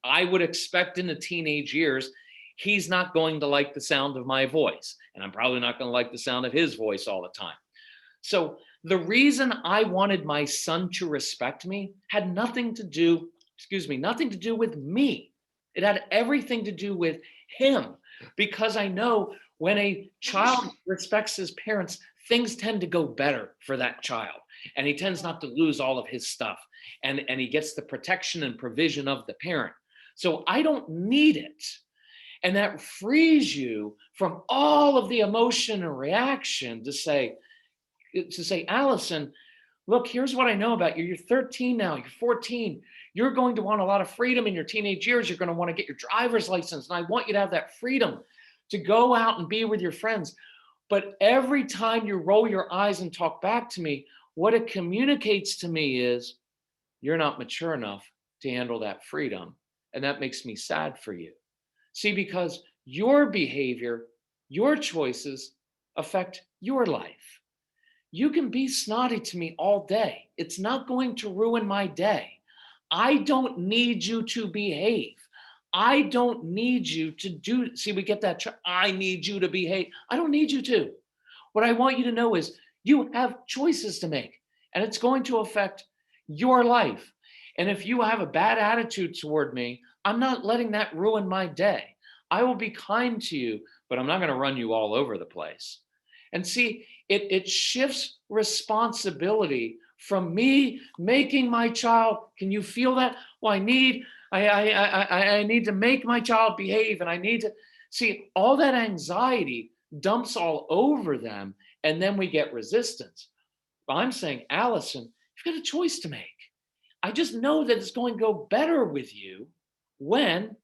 I would expect in the teenage years, he's not going to like the sound of my voice. And I'm probably not going to like the sound of his voice all the time. So the reason I wanted my son to respect me had nothing to do with me. It had everything to do with him, because I know when a child respects his parents, things tend to go better for that child. And he tends not to lose all of his stuff. And he gets the protection and provision of the parent. So I don't need it. And that frees you from all of the emotion and reaction to say, Allison, look, here's what I know about you. You're 13 now, you're 14. You're going to want a lot of freedom in your teenage years. You're going to want to get your driver's license. And I want you to have that freedom to go out and be with your friends. But every time you roll your eyes and talk back to me, what it communicates to me is you're not mature enough to handle that freedom. And that makes me sad for you. See, because your behavior, your choices affect your life. You can be snotty to me all day. It's not going to ruin my day. I don't need you to behave. I don't need you to do, see, we get that, I need you to behave. I don't need you to. What I want you to know is you have choices to make, and it's going to affect your life. And if you have a bad attitude toward me, I'm not letting that ruin my day. I will be kind to you, but I'm not going to run you all over the place. And see, it shifts responsibility from me making my child. Can you feel that? Well, I need to make my child behave, and I need to see all that anxiety dumps all over them, and then we get resistance. But I'm saying, Allison, you've got a choice to make. I just know that it's going to go better with you when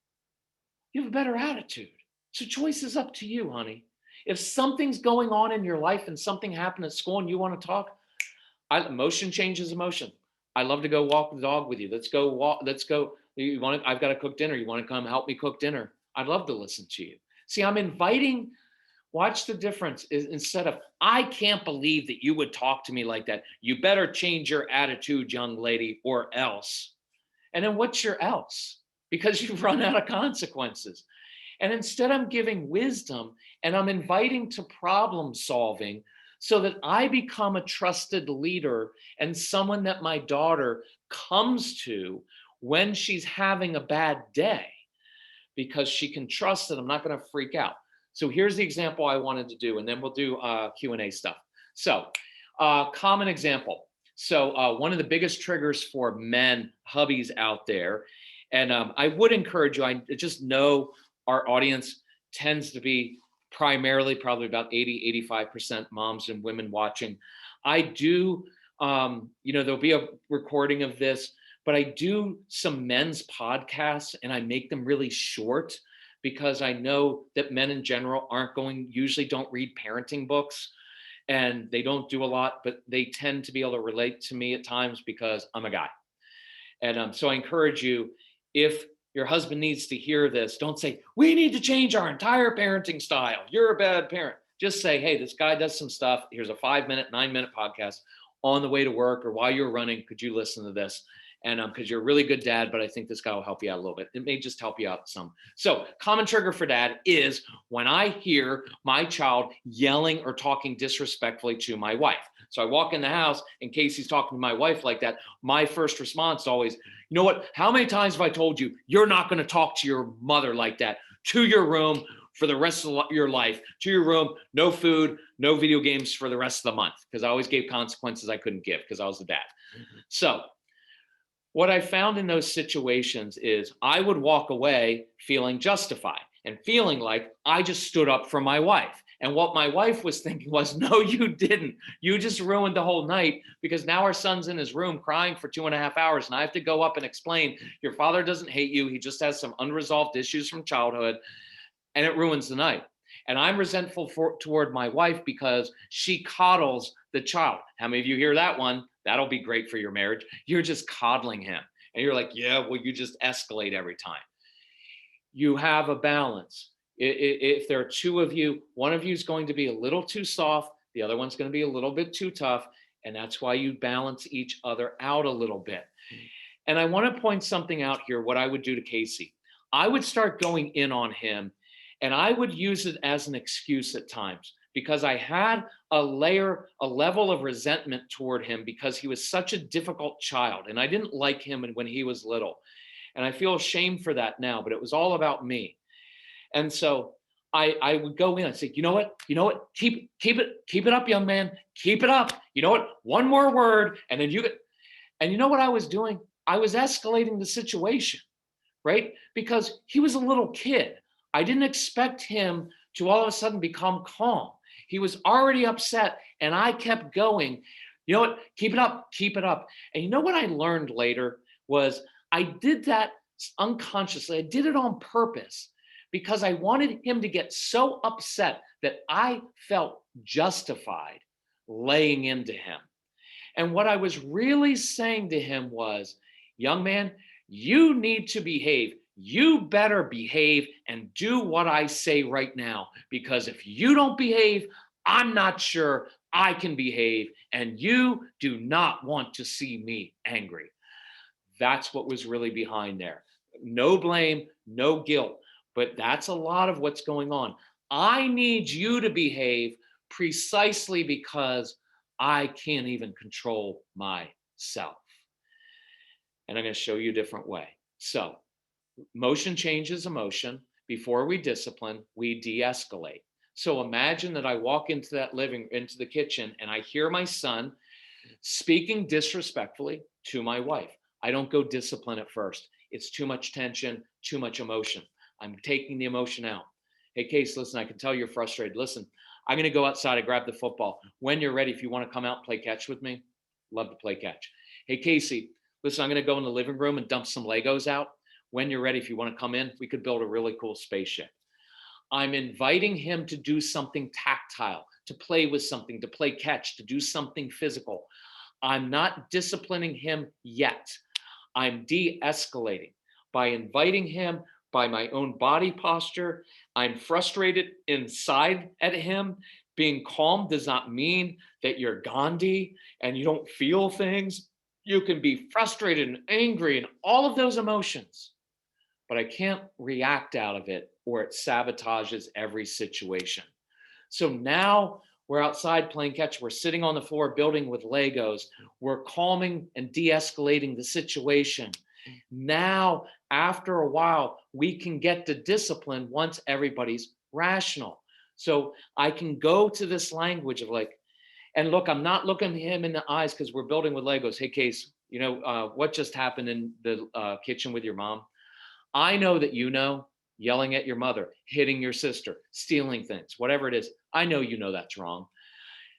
you have a better attitude. So choice is up to you, honey. If something's going on in your life and something happened at school and you want to talk, emotion changes emotion. I love to go walk the dog with you. Let's go walk. Let's go. I've got to cook dinner. You want to come help me cook dinner? I'd love to listen to you. See, I'm inviting. Watch the difference. Instead of, I can't believe that you would talk to me like that. You better change your attitude, young lady, or else. And then what's your else? Because you've run out of consequences. And instead, I'm giving wisdom and I'm inviting to problem solving so that I become a trusted leader and someone that my daughter comes to when she's having a bad day, because she can trust that I'm not going to freak out. So here's the example I wanted to do, and then we'll do Q&A stuff. So common example. So one of the biggest triggers for men, hubbies out there, and I would encourage you, I just know our audience tends to be primarily probably about 80, 85% moms and women watching. I do, there'll be a recording of this, but I do some men's podcasts and I make them really short because I know that men in general usually don't read parenting books and they don't do a lot, but they tend to be able to relate to me at times because I'm a guy. And so I encourage you, if your husband needs to hear this, don't say, we need to change our entire parenting style. You're a bad parent. Just say, hey, this guy does some stuff. Here's a 5-minute, 9-minute podcast on the way to work or while you're running. Could you listen to this? And because you're a really good dad, but I think this guy will help you out a little bit. It may just help you out some. So common trigger for dad is when I hear my child yelling or talking disrespectfully to my wife. So I walk in the house and Casey's talking to my wife like that. My first response is always, you know what? How many times have I told you, you're not going to talk to your mother like that? To your room for the rest of your life. To your room, no food, no video games for the rest of the month. Because I always gave consequences I couldn't give because I was the dad. So what I found in those situations is I would walk away feeling justified and feeling like I just stood up for my wife. And what my wife was thinking was, no, you didn't. You just ruined the whole night because now our son's in his room crying for 2.5 hours. And I have to go up and explain, your father doesn't hate you. He just has some unresolved issues from childhood and it ruins the night. And I'm resentful toward my wife because she coddles the child. How many of you hear that one? That'll be great for your marriage. You're just coddling him. And you're like, yeah, well, you just escalate every time. You have a balance. If there are two of you, one of you is going to be a little too soft. The other one's going to be a little bit too tough. And that's why you balance each other out a little bit. And I want to point something out here, what I would do to Casey. I would start going in on him and I would use it as an excuse at times because I had a level of resentment toward him because he was such a difficult child and I didn't like him when he was little. And I feel ashamed for that now, but it was all about me. And so I would go in and say, you know what, keep it up, young man, keep it up. You know what, one more word. And then and you know what I was doing? I was escalating the situation, right? Because he was a little kid. I didn't expect him to all of a sudden become calm. He was already upset and I kept going, you know what, keep it up, keep it up. And you know what I learned later was I did that unconsciously. I did it on purpose because I wanted him to get so upset that I felt justified laying into him. And what I was really saying to him was, young man, you need to behave. You better behave and do what I say right now, because if you don't behave, I'm not sure I can behave, and you do not want to see me angry. That's what was really behind there. No blame, no guilt, but that's a lot of what's going on. I need you to behave precisely because I can't even control myself. And I'm going to show you a different way. So, motion changes emotion. Before we discipline, we de-escalate. So imagine that I walk into the kitchen and I hear my son speaking disrespectfully to my wife. I don't go discipline at first. It's too much tension, too much emotion. I'm taking the emotion out. Hey, Case, listen, I can tell you're frustrated. Listen, I'm going to go outside and grab the football. When you're ready, if you want to come out and play catch with me, love to play catch. Hey, Casey, listen, I'm going to go in the living room and dump some Legos out. When you're ready, if you want to come in, we could build a really cool spaceship. I'm inviting him to do something tactile, to play with something, to play catch, to do something physical. I'm not disciplining him yet. I'm de-escalating by inviting him by my own body posture. I'm frustrated inside at him. Being calm does not mean that you're Gandhi and you don't feel things. You can be frustrated and angry and all of those emotions, but I can't react out of it or it sabotages every situation. So now we're outside playing catch. We're sitting on the floor building with Legos. We're calming and de-escalating the situation. Now, after a while, we can get to discipline once everybody's rational. So I can go to this language of like, and look, I'm not looking him in the eyes because we're building with Legos. Hey, Case, what just happened in the kitchen with your mom? I know that yelling at your mother, hitting your sister, stealing things, whatever it is. I know that's wrong.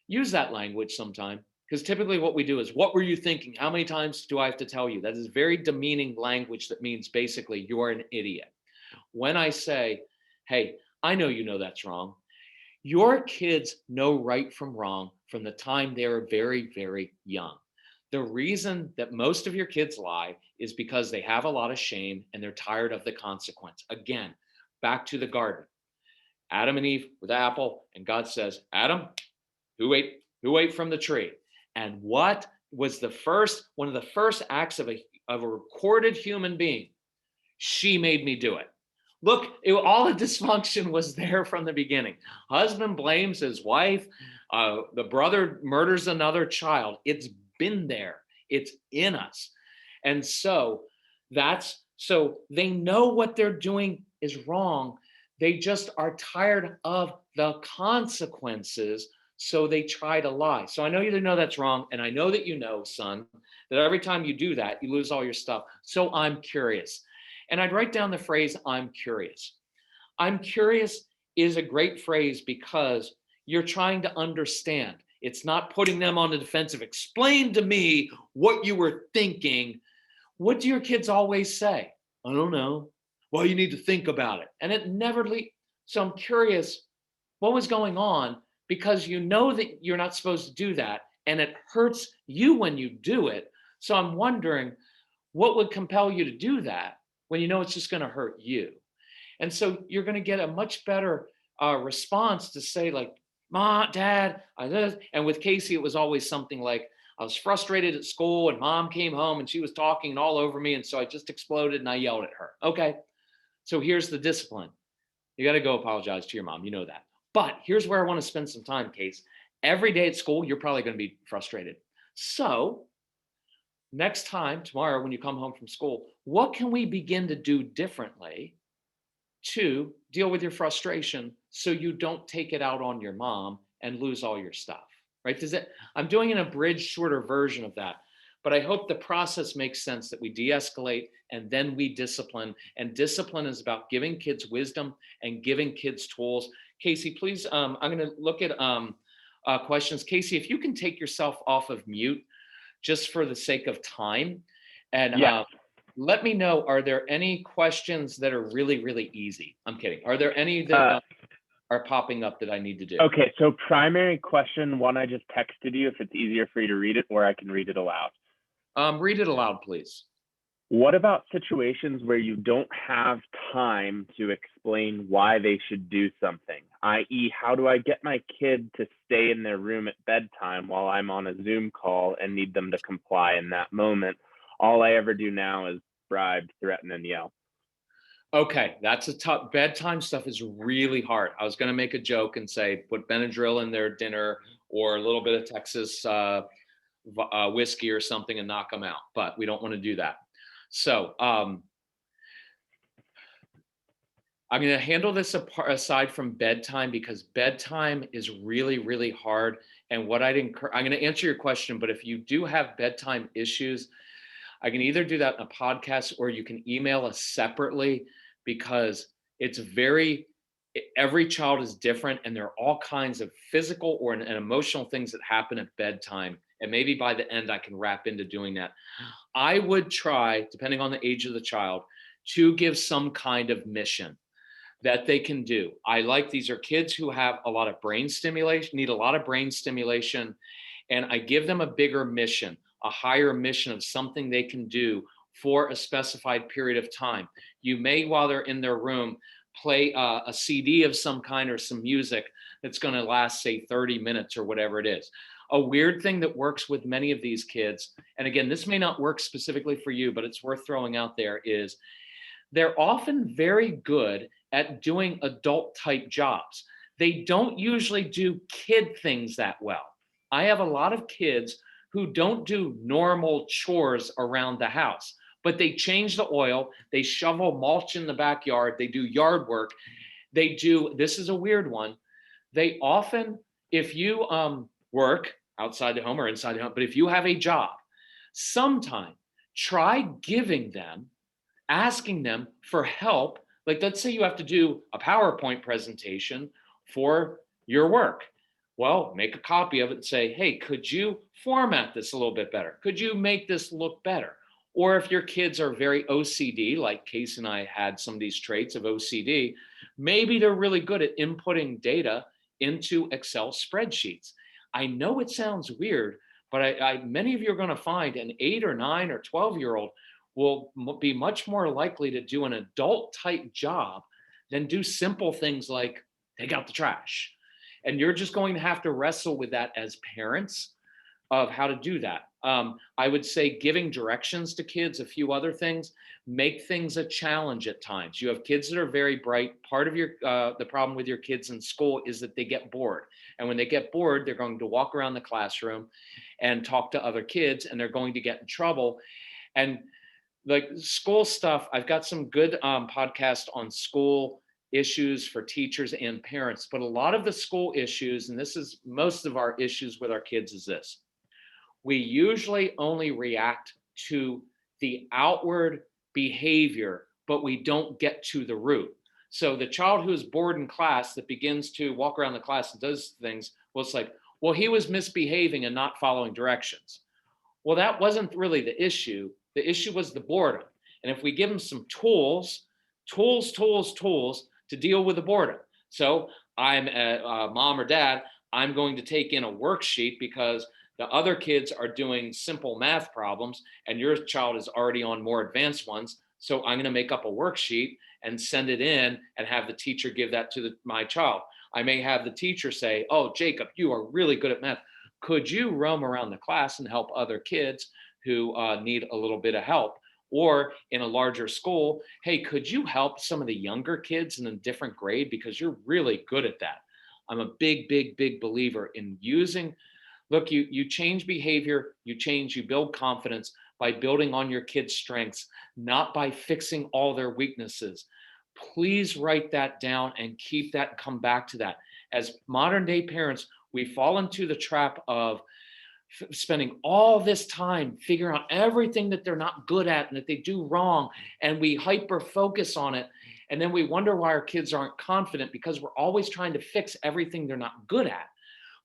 Use that language sometime, because typically what we do is, what were you thinking? How many times do I have to tell you? That is very demeaning language that means basically you are an idiot. When I say, hey, I know that's wrong, your kids know right from wrong from the time they're very, very young. The reason that most of your kids lie is because they have a lot of shame and they're tired of the consequence. Again, back to the garden. Adam and Eve with the apple, and God says, Adam, who ate from the tree? And what was one of the first acts of a recorded human being? She made me do it. Look, all the dysfunction was there from the beginning. Husband blames his wife. The brother murders another child. It's been there. It's in us. And so they know what they're doing is wrong. They just are tired of the consequences. So they try to lie. So I know you know that's wrong. And I know that son, that every time you do that, you lose all your stuff. So I'm curious. And I'd write down the phrase, I'm curious. I'm curious is a great phrase because you're trying to understand. It's not putting them on the defensive. Explain to me what you were thinking. What do your kids always say? I don't know. Well, you need to think about it. And it never leaves. So I'm curious what was going on, because you know that you're not supposed to do that. And it hurts you when you do it. So I'm wondering what would compel you to do that when you know it's just going to hurt you. And so you're going to get a much better response to say, like, Mom, Dad, and with Casey, it was always something like, I was frustrated at school and Mom came home and she was talking all over me. And so I just exploded and I yelled at her. Okay, so here's the discipline. You got to go apologize to your mom. You know that. But here's where I want to spend some time, Case. Every day at school, you're probably going to be frustrated. So next time, tomorrow, when you come home from school, what can we begin to do differently to deal with your frustration so you don't take it out on your mom and lose all your stuff, right? I'm doing an abridged, shorter version of that, but I hope the process makes sense, that we de-escalate and then we discipline. And discipline is about giving kids wisdom and giving kids tools. Casey, please, I'm going to look at questions. Casey, if you can take yourself off of mute, just for the sake of time. And let me know, are there any questions that are really, really easy? I'm kidding. Are there any that are popping up that I need to do? Okay, so primary question one, I just texted you if it's easier for you to read it, or I can read it aloud. Read it aloud, please. What about situations where you don't have time to explain why they should do something? i.e., how do I get my kid to stay in their room at bedtime while I'm on a Zoom call and need them to comply in that moment? All I ever do now is bribe, threaten, and yell. Okay, that's a tough. Bedtime stuff is really hard. I was going to make a joke and say, put Benadryl in their dinner or a little bit of Texas whiskey or something and knock them out, but we don't want to do that. So I'm going to handle this aside from bedtime, because bedtime is really, really hard. And what I'm going to answer your question, but if you do have bedtime issues, I can either do that in a podcast or you can email us separately, because every child is different and there are all kinds of physical and emotional things that happen at bedtime. And maybe by the end, I can wrap into doing that. I would try, depending on the age of the child, to give some kind of mission that they can do. These are kids who have a lot of brain stimulation, need a lot of brain stimulation. And I give them a bigger mission, a higher mission of something they can do for a specified period of time. You may, while they're in their room, play a CD of some kind or some music that's going to last, say, 30 minutes or whatever it is. A weird thing that works with many of these kids, and again, this may not work specifically for you, but it's worth throwing out there, is they're often very good at doing adult type jobs. They don't usually do kid things that well. I have a lot of kids who don't do normal chores around the house, but they change the oil, they shovel mulch in the backyard, they do yard work, this is a weird one, They often, if you work outside the home or inside the home, but if you have a job, sometime try giving them, asking them for help. Like, let's say you have to do a PowerPoint presentation for your work. Well, make a copy of it and say, hey, could you format this a little bit better? Could you make this look better? Or if your kids are very OCD, like Case and I had some of these traits of OCD, maybe they're really good at inputting data into Excel spreadsheets. I know it sounds weird, but many of you are going to find an 8 or 9 or 12-year-old will be much more likely to do an adult type job than do simple things like take out the trash. And you're just going to have to wrestle with that as parents of how to do that. I would say giving directions to kids, a few other things, make things a challenge at times. You have kids that are very bright. Part of the problem with your kids in school is that they get bored. And when they get bored, they're going to walk around the classroom and talk to other kids, and they're going to get in trouble. And like school stuff, I've got some good podcasts on school issues for teachers and parents, but a lot of the school issues, and this is most of our issues with our kids, is this. We usually only react to the outward behavior, but we don't get to the root. So the child who is bored in class that begins to walk around the class and does things, well, it's like, well, he was misbehaving and not following directions. Well, that wasn't really the issue. The issue was the boredom. And if we give him some tools to deal with the boredom. So I'm a mom or dad, I'm going to take in a worksheet because the other kids are doing simple math problems and your child is already on more advanced ones. So I'm going to make up a worksheet and send it in and have the teacher give that to my child. I may have the teacher say, oh, Jacob, you are really good at math. Could you roam around the class and help other kids who need a little bit of help? Or in a larger school, hey, could you help some of the younger kids in a different grade because you're really good at that? I'm a big believer in using, look, you change behavior, you build confidence by building on your kids' strengths, not by fixing all their weaknesses. Please write that down and keep that and come back to that. As modern day parents, we fall into the trap of spending all this time figuring out everything that they're not good at and that they do wrong, and we hyper focus on it, and then we wonder why our kids aren't confident because we're always trying to fix everything they're not good at.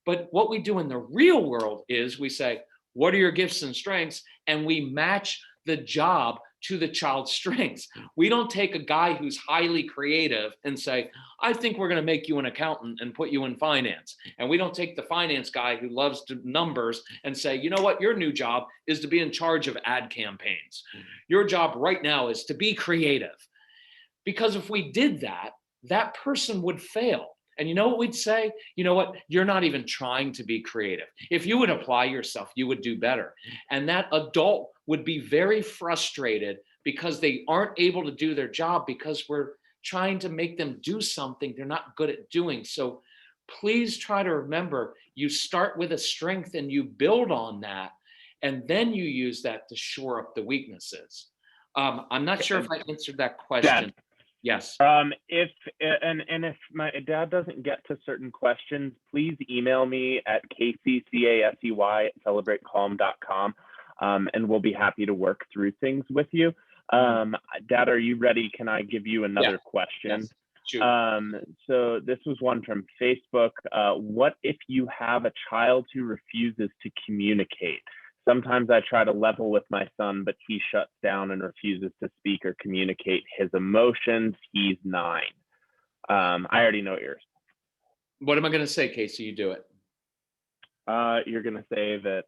But what we do in the real world is we say, what are your gifts and strengths? And we match the job to the child's strengths. We don't take a guy who's highly creative and say, I think we're going to make you an accountant and put you in finance. And we don't take the finance guy who loves numbers and say, you know what, your new job is to be in charge of ad campaigns. Your job right now is to be creative. Because if we did that, that person would fail. And you know what we'd say? You know what? You're not even trying to be creative. If you would apply yourself, you would do better. And that adult would be very frustrated because they aren't able to do their job because we're trying to make them do something they're not good at doing. So please try to remember, you start with a strength and you build on that, and then you use that to shore up the weaknesses. I'm not sure if I answered that question. Dad. Yes. If my dad doesn't get to certain questions, please email me at kccasey@celebratecalm.com, and we'll be happy to work through things with you. Dad, are you ready? Can I give you another question? Yes. Sure. So this was one from Facebook. What if you have a child who refuses to communicate? Sometimes I try to level with my son, but he shuts down and refuses to speak or communicate his emotions. He's 9. I already know yours. What am I going to say, Casey? You do it. You're going to say that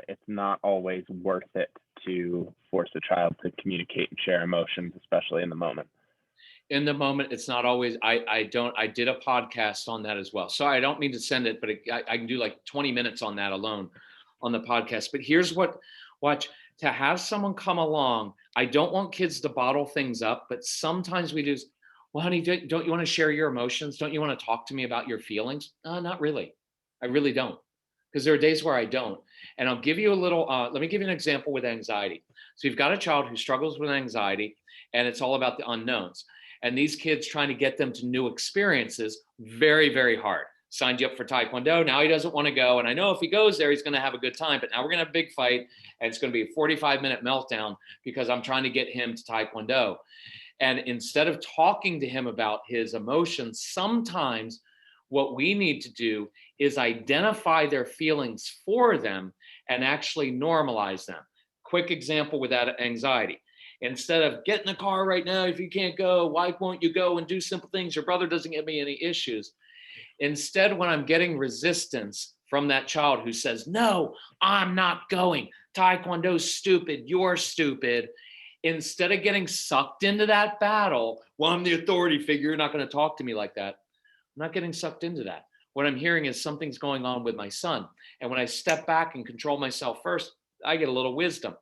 it's not always worth it to force a child to communicate and share emotions, especially in the moment. In the moment, it's not always. I did a podcast on that as well. Sorry, I don't mean to send it, but I can do like 20 minutes on that alone on the podcast. But here's what, watch, to have someone come along. I don't want kids to bottle things up, but sometimes we do. Well, honey, don't you want to share your emotions? Don't you want to talk to me about your feelings? Not really. I really don't. Because there are days where I don't. And I'll give you a little, let me give you an example with anxiety. So you've got a child who struggles with anxiety, and it's all about the unknowns. And these kids, trying to get them to new experiences, very, very hard. Signed you up for Taekwondo. Now he doesn't want to go. And I know if he goes there, he's going to have a good time. But now we're going to have a big fight. And it's going to be a 45-minute meltdown because I'm trying to get him to Taekwondo. And instead of talking to him about his emotions, sometimes what we need to do is identify their feelings for them and actually normalize them. Quick example with that anxiety. Instead of get in the car right now, if you can't go, why won't you go and do simple things? Your brother doesn't give me any issues. Instead, when I'm getting resistance from that child who says, no, I'm not going, Taekwondo's stupid, you're stupid. Instead of getting sucked into that battle, well, I'm the authority figure, you're not going to talk to me like that. I'm not getting sucked into that. What I'm hearing is something's going on with my son. And when I step back and control myself first, I get a little wisdom.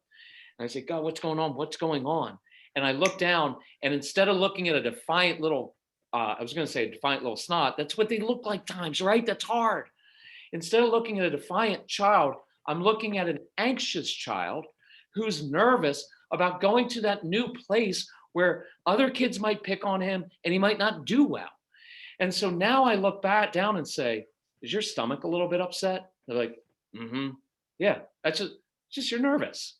And I say, God, what's going on? What's going on? And I look down, and instead of looking at a defiant little, I was going to say a defiant little snot, that's what they look like times, right? That's hard. Instead of looking at a defiant child, I'm looking at an anxious child who's nervous about going to that new place where other kids might pick on him and he might not do well. And so now I look back down and say, is your stomach a little bit upset? They're like, yeah, that's just you're nervous.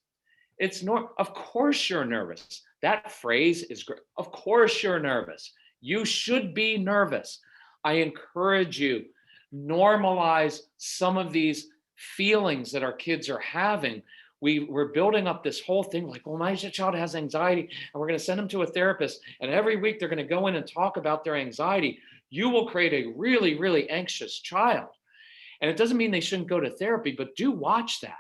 It's of course you're nervous. That phrase is great. Of course you're nervous. You should be nervous. I encourage you, normalize some of these feelings that our kids are having. We're building up this whole thing like, well, my child has anxiety and we're going to send them to a therapist. And every week they're going to go in and talk about their anxiety. You will create a really, really anxious child. And it doesn't mean they shouldn't go to therapy, but do watch that,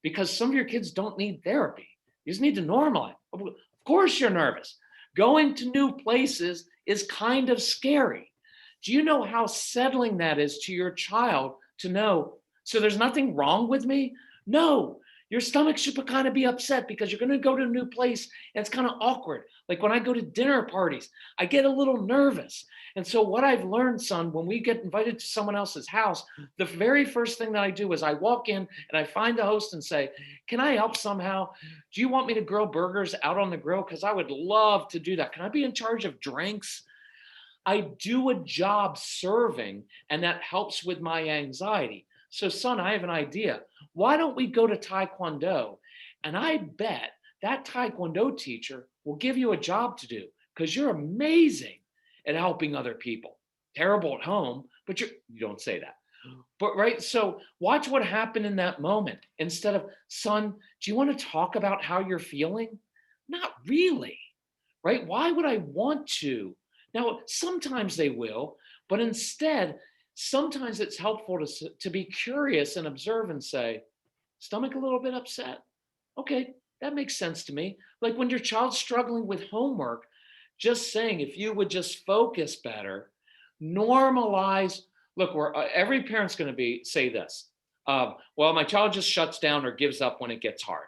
because some of your kids don't need therapy. You just need to normalize. Of course you're nervous. Going to new places is kind of scary. Do you know how settling that is to your child to know, so there's nothing wrong with me? No, your stomach should kind of be upset because you're going to go to a new place and it's kind of awkward. Like when I go to dinner parties, I get a little nervous. And so what I've learned, son, when we get invited to someone else's house, the very first thing that I do is I walk in and I find the host and say, can I help somehow? Do you want me to grill burgers out on the grill? Because I would love to do that. Can I be in charge of drinks? I do a job serving, and that helps with my anxiety. So son, I have an idea. Why don't we go to Taekwondo? And I bet that Taekwondo teacher will give you a job to do, because you're amazing at helping other people. Terrible at home, but you don't say that. But right, so watch what happened in that moment. Instead of, son, do you want to talk about how you're feeling? Not really, right? Why would I want to? Now, sometimes they will, but instead, sometimes it's helpful to be curious and observe and say, stomach a little bit upset? Okay, that makes sense to me. Like when your child's struggling with homework, just saying, if you would just focus better, normalize. Look, every parent's going to say this. Well, my child just shuts down or gives up when it gets hard.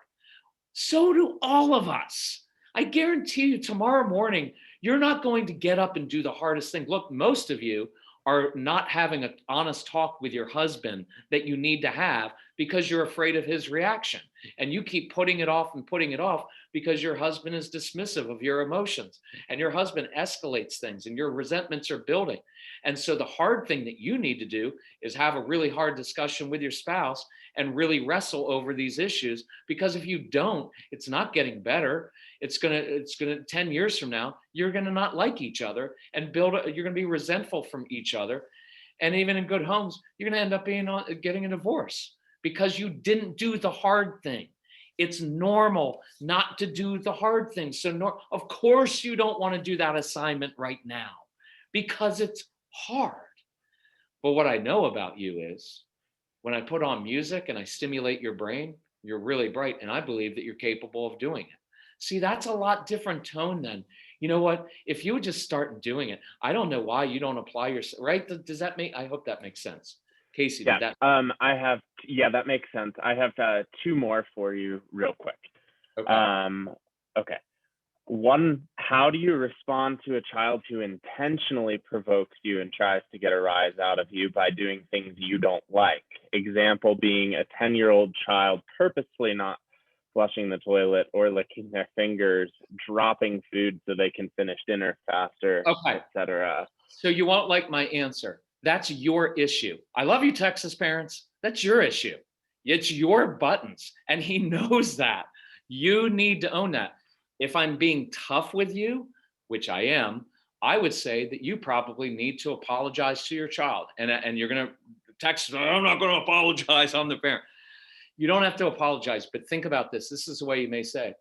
So do all of us. I guarantee you tomorrow morning, you're not going to get up and do the hardest thing. Look, most of you are not having an honest talk with your husband that you need to have because you're afraid of his reaction. And you keep putting it off and putting it off because your husband is dismissive of your emotions, and your husband escalates things and your resentments are building. And so the hard thing that you need to do is have a really hard discussion with your spouse and really wrestle over these issues, because if you don't, it's not getting better. It's gonna 10 years from now, you're gonna not like each other and you're gonna be resentful from each other. And even in good homes, you're gonna end up getting a divorce because you didn't do the hard thing. It's normal not to do the hard thing. So of course you don't want to do that assignment right now because it's hard. But what I know about you is when I put on music and I stimulate your brain, you're really bright. And I believe that you're capable of doing it. See, that's a lot different tone than, you know what, if you would just start doing it, I don't know why you don't apply right? Does that I hope that makes sense. Casey, Yeah, did that? that makes sense. I have two more for you real quick. Okay. Okay. One, how do you respond to a child who intentionally provokes you and tries to get a rise out of you by doing things you don't like? Example being a 10-year-old child purposely not flushing the toilet or licking their fingers, dropping food so they can finish dinner faster, Okay. etc. So you won't like my answer. That's your issue. I love you, Texas parents. That's your issue. It's your buttons. And he knows that. You need to own that. If I'm being tough with you, which I am, I would say that you probably need to apologize to your child. And you're going to text, I'm not going to apologize. I'm the parent. You don't have to apologize, but think about this. This is the way you may say,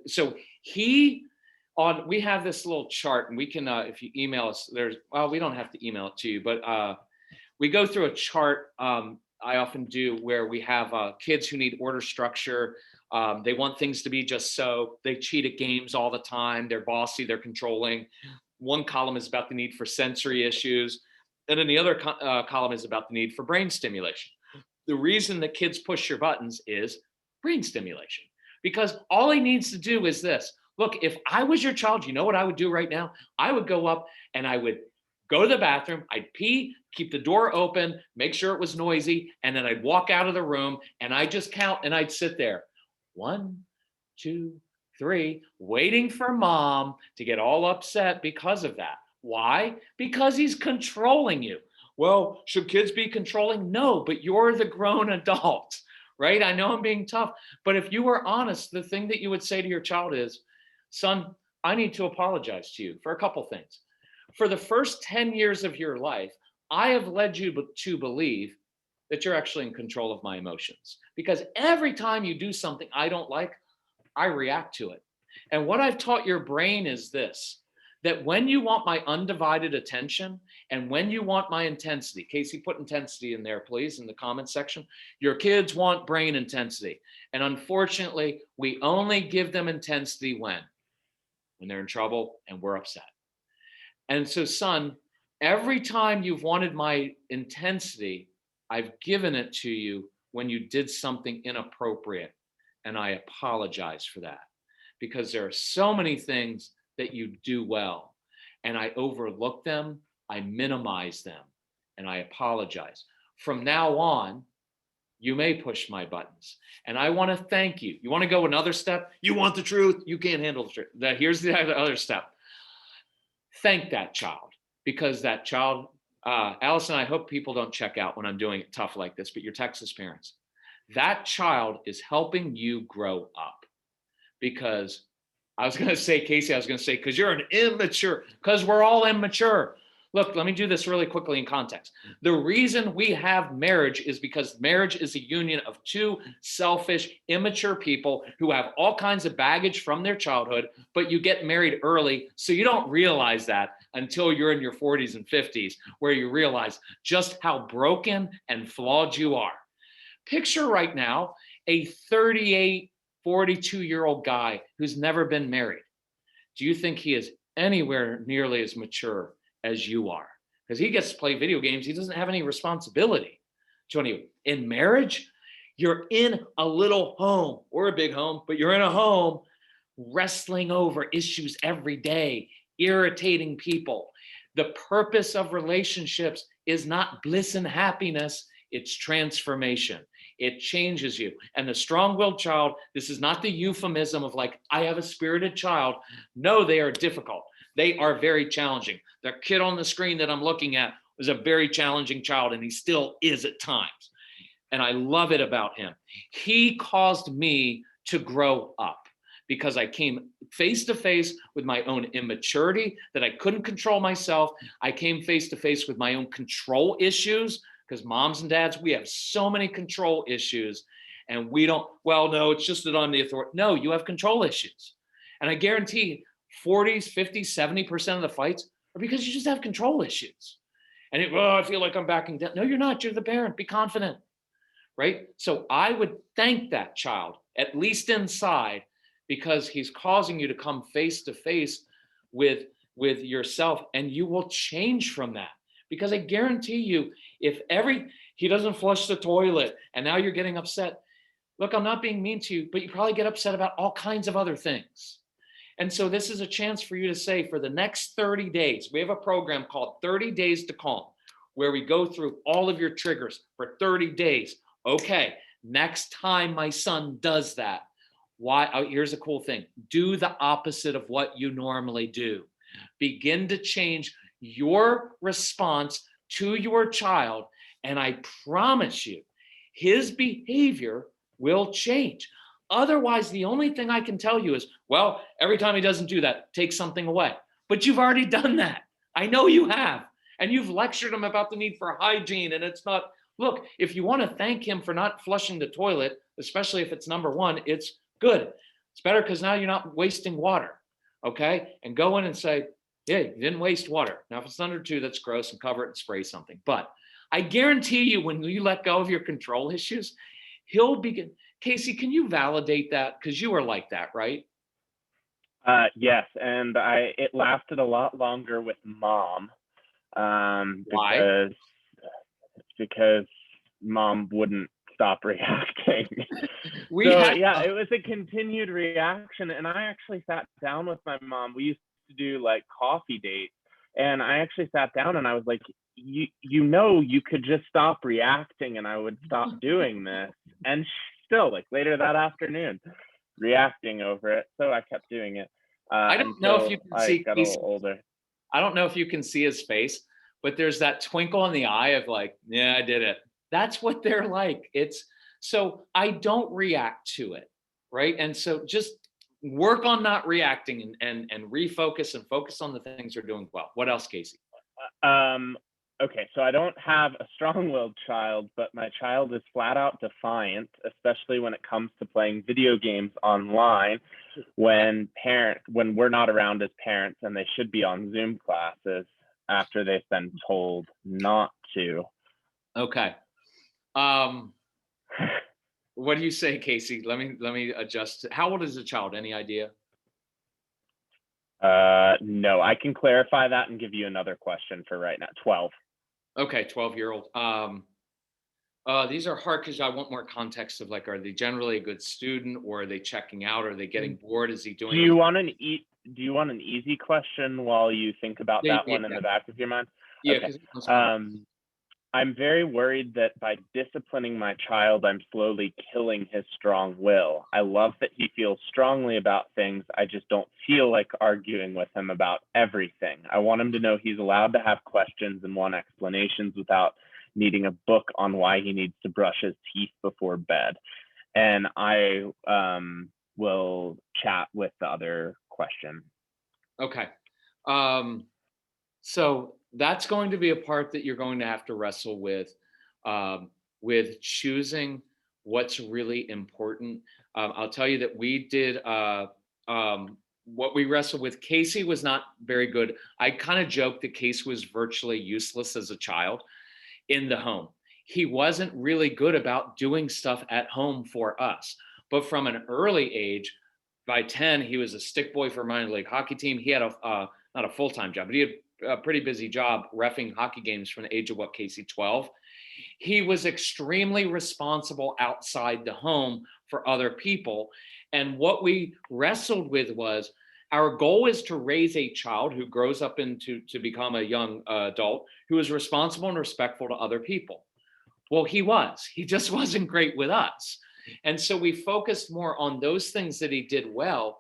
so we have this little chart, and we can, if you email us, we don't have to email it to you, but we go through a chart. I often do where we have kids who need order structure. They want things to be just so. They cheat at games all the time. They're bossy. They're controlling. One column is about the need for sensory issues. And then the other column is about the need for brain stimulation. The reason that kids push your buttons is brain stimulation, because all he needs to do is this. Look, if I was your child, you know what I would do right now? I would go up and I would go to the bathroom, I'd pee, keep the door open, make sure it was noisy, and then I'd walk out of the room and I'd just count and I'd sit there. 1, 2, 3, waiting for mom to get all upset because of that. Why? Because he's controlling you. Well, should kids be controlling? No, but you're the grown adult, right? I know I'm being tough, but if you were honest, the thing that you would say to your child is, son, I need to apologize to you for a couple things. For the first 10 years of your life, I have led you to believe that you're actually in control of my emotions, because every time you do something I don't like, I react to it. And what I've taught your brain is this, that when you want my undivided attention and when you want my intensity, Casey, put intensity in there, please, in the comment section. Your kids want brain intensity. And unfortunately, we only give them intensity when they're in trouble and we're upset. And so, son, every time you've wanted my intensity, I've given it to you when you did something inappropriate. And I apologize for that, because there are so many things that you do well, and I overlook them, I minimize them, and I apologize. From now on, you may push my buttons, and I want to thank you. You want to go another step? You want the truth? You can't handle the truth. Here's the other step. Thank that child, because that child, Allison, I hope people don't check out when I'm doing it tough like this, but you're Texas parents. That child is helping you grow up, because I was going to say, Casey, because you're an immature, because we're all immature. Look, let me do this really quickly in context. The reason we have marriage is because marriage is a union of two selfish, immature people who have all kinds of baggage from their childhood, but you get married early, so you don't realize that until you're in your 40s and 50s, where you realize just how broken and flawed you are. Picture right now a 38, 42-year-old guy who's never been married. Do you think he is anywhere nearly as mature as you are? Because he gets to play video games. He doesn't have any responsibility to anyone. In marriage, you're in a little home or a big home, but you're in a home wrestling over issues every day, irritating people. The purpose of relationships is not bliss and happiness, it's transformation. It changes you. And the strong-willed child, this is not the euphemism of like, I have a spirited child. No, they are difficult. They are very challenging. The kid on the screen that I'm looking at was a very challenging child, and he still is at times. And I love it about him. He caused me to grow up, because I came face to face with my own immaturity, that I couldn't control myself. I came face to face with my own control issues, because moms and dads, we have so many control issues, and we don't, well, no, it's just that I'm the authority. No, you have control issues. And I guarantee 40s, 50s, 70% of the fights are because you just have control issues. And I feel like I'm backing down. No, you're not. You're the parent. Be confident, right? So I would thank that child, at least inside, because he's causing you to come face to face with yourself, and you will change from that. Because I guarantee you, if he doesn't flush the toilet and now you're getting upset, look, I'm not being mean to you, but you probably get upset about all kinds of other things. And so this is a chance for you to say, for the next 30 days, we have a program called 30 Days to Calm, where we go through all of your triggers for 30 days. Okay, next time my son does that, Why? Oh, here's a cool thing. Do the opposite of what you normally do. Begin to change your response to your child, and I promise you, his behavior will change. Otherwise, the only thing I can tell you is, well, every time he doesn't do that, take something away. But you've already done that. I know you have. And you've lectured him about the need for hygiene. And it's not, look, if you want to thank him for not flushing the toilet, especially if it's number one, it's good. It's better because now you're not wasting water. Okay. And go in and say, yeah, you didn't waste water. Now, if it's number two, that's gross, and cover it and spray something. But I guarantee you, when you let go of your control issues, he'll begin. Casey, can you validate that? Because you were like that, right? Yes, and it lasted a lot longer with mom, Why? because mom wouldn't stop reacting. Yeah. It was a continued reaction, and I actually sat down with my mom. We used to do like coffee dates, and I actually sat down and I was like, you could just stop reacting and I would stop doing this. And still, like later that afternoon, reacting over it. So I kept doing it. I don't know if you can see got a little older. I don't know if you can see his face, but there's that twinkle in the eye of like, yeah, I did it. That's what they're like. It's so I don't react to it, right? And so just work on not reacting and refocus and focus on the things you're doing well. What else, Casey? Okay, so I don't have a strong-willed child, but my child is flat out defiant, especially when it comes to playing video games online when we're not around as parents and they should be on Zoom classes after they've been told not to. Okay. What do you say, Casey? Let me adjust. How old is the child? Any idea? No, I can clarify that and give you another question for right now. 12. Okay, 12-year-old. These are hard because I want more context of like, are they generally a good student, or are they checking out? Are they getting bored? Is he doing? Do you want an easy question while you think about that one in the back of your mind? Yeah. Okay. I'm very worried that by disciplining my child, I'm slowly killing his strong will. I love that he feels strongly about things. I just don't feel like arguing with him about everything. I want him to know he's allowed to have questions and want explanations without needing a book on why he needs to brush his teeth before bed. And I will chat with the other question. Okay. So that's going to be a part that you're going to have to wrestle with choosing what's really important. I'll tell you that we did what we wrestled with. Casey was not very good. I kind of joked that Casey was virtually useless as a child in the home. He wasn't really good about doing stuff at home for us. But from an early age, by 10, he was a stick boy for minor league hockey team. He had not a full-time job, but he had a pretty busy job reffing hockey games from the age of Casey, 12. He was extremely responsible outside the home for other people. And what we wrestled with was, our goal is to raise a child who grows up to become a young adult who is responsible and respectful to other people. Well, he just wasn't great with us. And so we focused more on those things that he did well.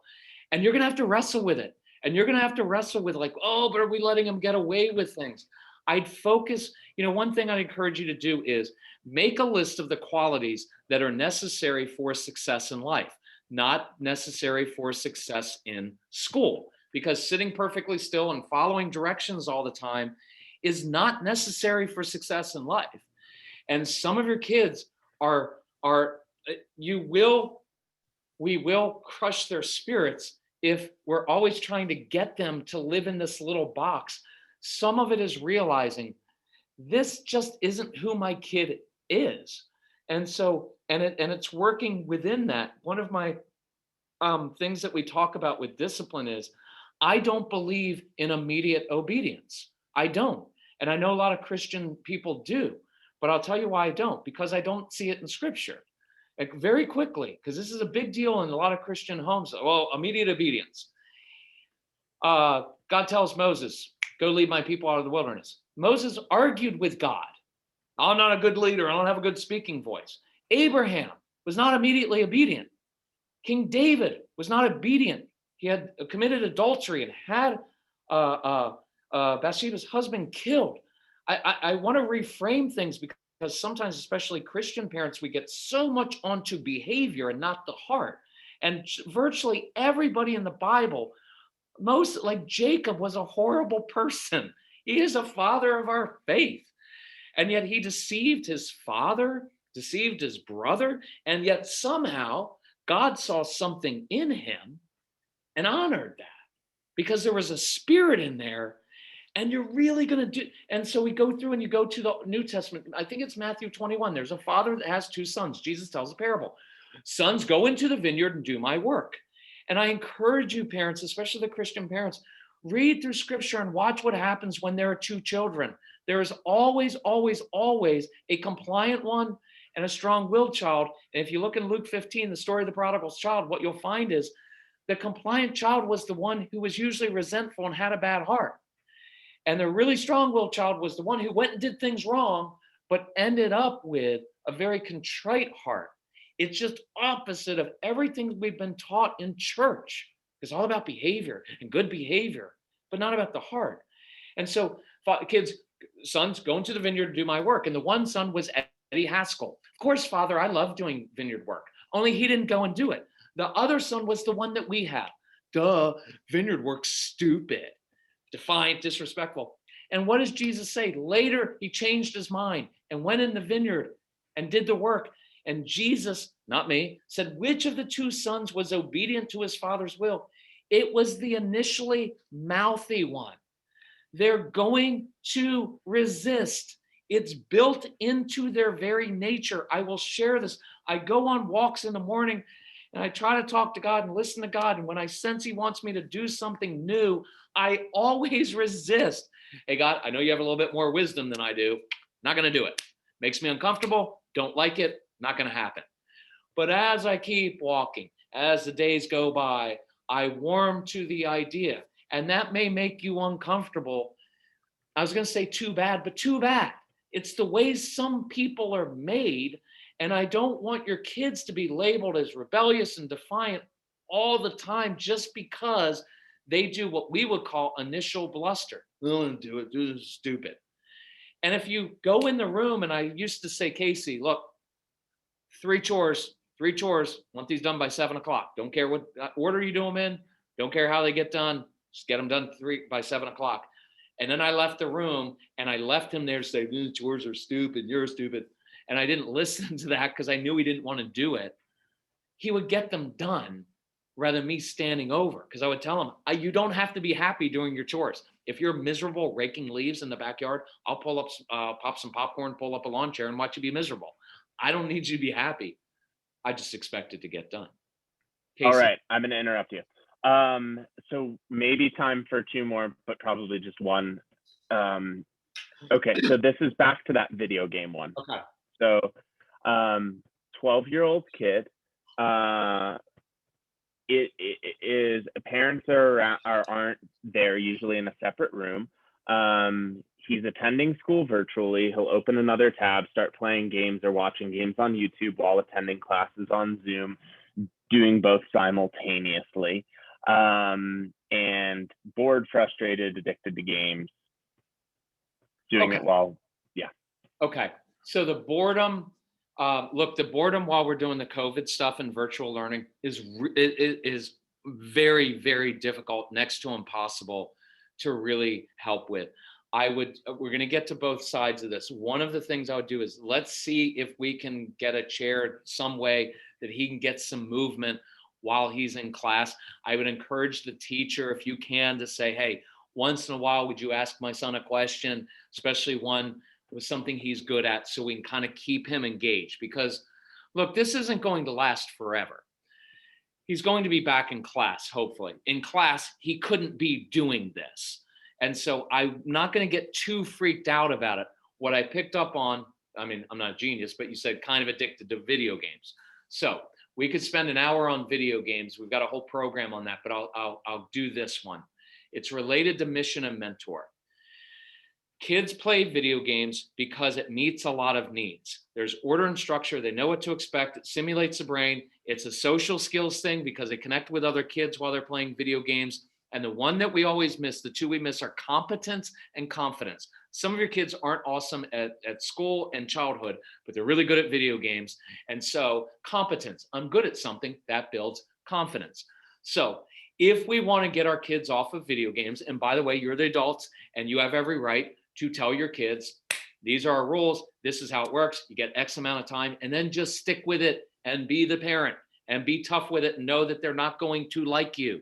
And you're going to have to wrestle with it. And you're going to have to wrestle with like, oh, but are we letting him get away with things? I'd focus, one thing I'd encourage you to do is make a list of the qualities that are necessary for success in life, not necessary for success in school. Because sitting perfectly still and following directions all the time is not necessary for success in life. And some of your kids we will crush their spirits if we're always trying to get them to live in this little box. Some of it is realizing this just isn't who my kid is. And so, and it's working within that. One of my things that we talk about with discipline is, I don't believe in immediate obedience. I don't. And I know a lot of Christian people do, but I'll tell you why I don't, because I don't see it in scripture. Like very quickly, because this is a big deal in a lot of Christian homes. Well, immediate obedience. God tells Moses, go lead my people out of the wilderness. Moses argued with God. I'm not a good leader. I don't have a good speaking voice. Abraham was not immediately obedient. King David was not obedient. He had committed adultery and had Bathsheba's husband killed. I want to reframe things because sometimes, especially Christian parents, we get so much onto behavior and not the heart. And virtually everybody in the Bible, most like Jacob, was a horrible person. He is a father of our faith. And yet he deceived his father, deceived his brother, and yet somehow God saw something in him and honored that because there was a spirit in there. And you're really going to do. And so we go through and you go to the New Testament. I think it's Matthew 21. There's a father that has two sons. Jesus tells a parable. Sons, go into the vineyard and do my work. And I encourage you, parents, especially the Christian parents, read through scripture and watch what happens when there are two children. There is always, always, always a compliant one and a strong-willed child. And if you look in Luke 15, the story of the prodigal child, what you'll find is the compliant child was the one who was usually resentful and had a bad heart. And the really strong-willed child was the one who went and did things wrong, but ended up with a very contrite heart. It's just opposite of everything we've been taught in church. It's all about behavior and good behavior, but not about the heart. And so kids, sons, go into the vineyard to do my work. And the one son was Eddie Haskell. Of course, Father, I love doing vineyard work, only he didn't go and do it. The other son was the one that we had. Duh, vineyard work's stupid. Defiant, disrespectful. And what does Jesus say? Later, he changed his mind and went in the vineyard and did the work. And Jesus, not me, said, which of the two sons was obedient to his father's will? It was the initially mouthy one. They're going to resist. It's built into their very nature. I will share this. I go on walks in the morning and I try to talk to God and listen to God. And when I sense he wants me to do something new, I always resist. Hey, God, I know you have a little bit more wisdom than I do. Not going to do it. Makes me uncomfortable. Don't like it. Not going to happen. But as I keep walking, as the days go by, I warm to the idea. And that may make you uncomfortable. I was going to say too bad, but too bad. It's the way some people are made. And I don't want your kids to be labeled as rebellious and defiant all the time just because they do what we would call initial bluster. They don't do it. This is stupid. And if you go in the room, and I used to say, Casey, look, three chores, want these done by 7 o'clock. Don't care what order you do them in. Don't care how they get done. Just get them done by 7 o'clock. And then I left the room and I left him there to say, these chores are stupid. You're stupid. And I didn't listen to that because I knew he didn't want to do it. He would get them done rather than me standing over, because I would tell him, you don't have to be happy doing your chores. If you're miserable raking leaves in the backyard, I'll pull up, pop some popcorn, pull up a lawn chair and watch you be miserable. I don't need you to be happy. I just expect it to get done. Casey. All right, I'm going to interrupt you. So maybe time for two more, but probably just one. Okay, so this is back to that video game one. Okay. So 12-year-old kid, it is parents aren't there, usually in a separate room. He's attending school virtually. He'll open another tab, start playing games or watching games on YouTube while attending classes on Zoom, doing both simultaneously. And bored, frustrated, addicted to games, doing it while, yeah. Okay. So the boredom, the boredom while we're doing the COVID stuff and virtual learning is very, very difficult, next to impossible to really help with. We're going to get to both sides of this. One of the things I would do is let's see if we can get a chair some way that he can get some movement while he's in class. I would encourage the teacher, if you can, to say, hey, once in a while, would you ask my son a question, especially one with something he's good at, so we can kind of keep him engaged. Because look, this isn't going to last forever. He's going to be back in class, hopefully. In class, he couldn't be doing this. And so I'm not going to get too freaked out about it. What I picked up on, I mean, I'm not a genius, but you said kind of addicted to video games. So we could spend an hour on video games. We've got a whole program on that, but I'll do this one. It's related to mission and mentor. Kids play video games because it meets a lot of needs. There's order and structure. They know what to expect. It simulates the brain. It's a social skills thing because they connect with other kids while they're playing video games. And the one that we always miss, the two we miss, are competence and confidence. Some of your kids aren't awesome at school and childhood, but they're really good at video games. And so competence, I'm good at something, that builds confidence. So if we want to get our kids off of video games, and by the way, you're the adults and you have every right to tell your kids, these are our rules, this is how it works, you get X amount of time, and then just stick with it and be the parent and be tough with it and know that they're not going to like you.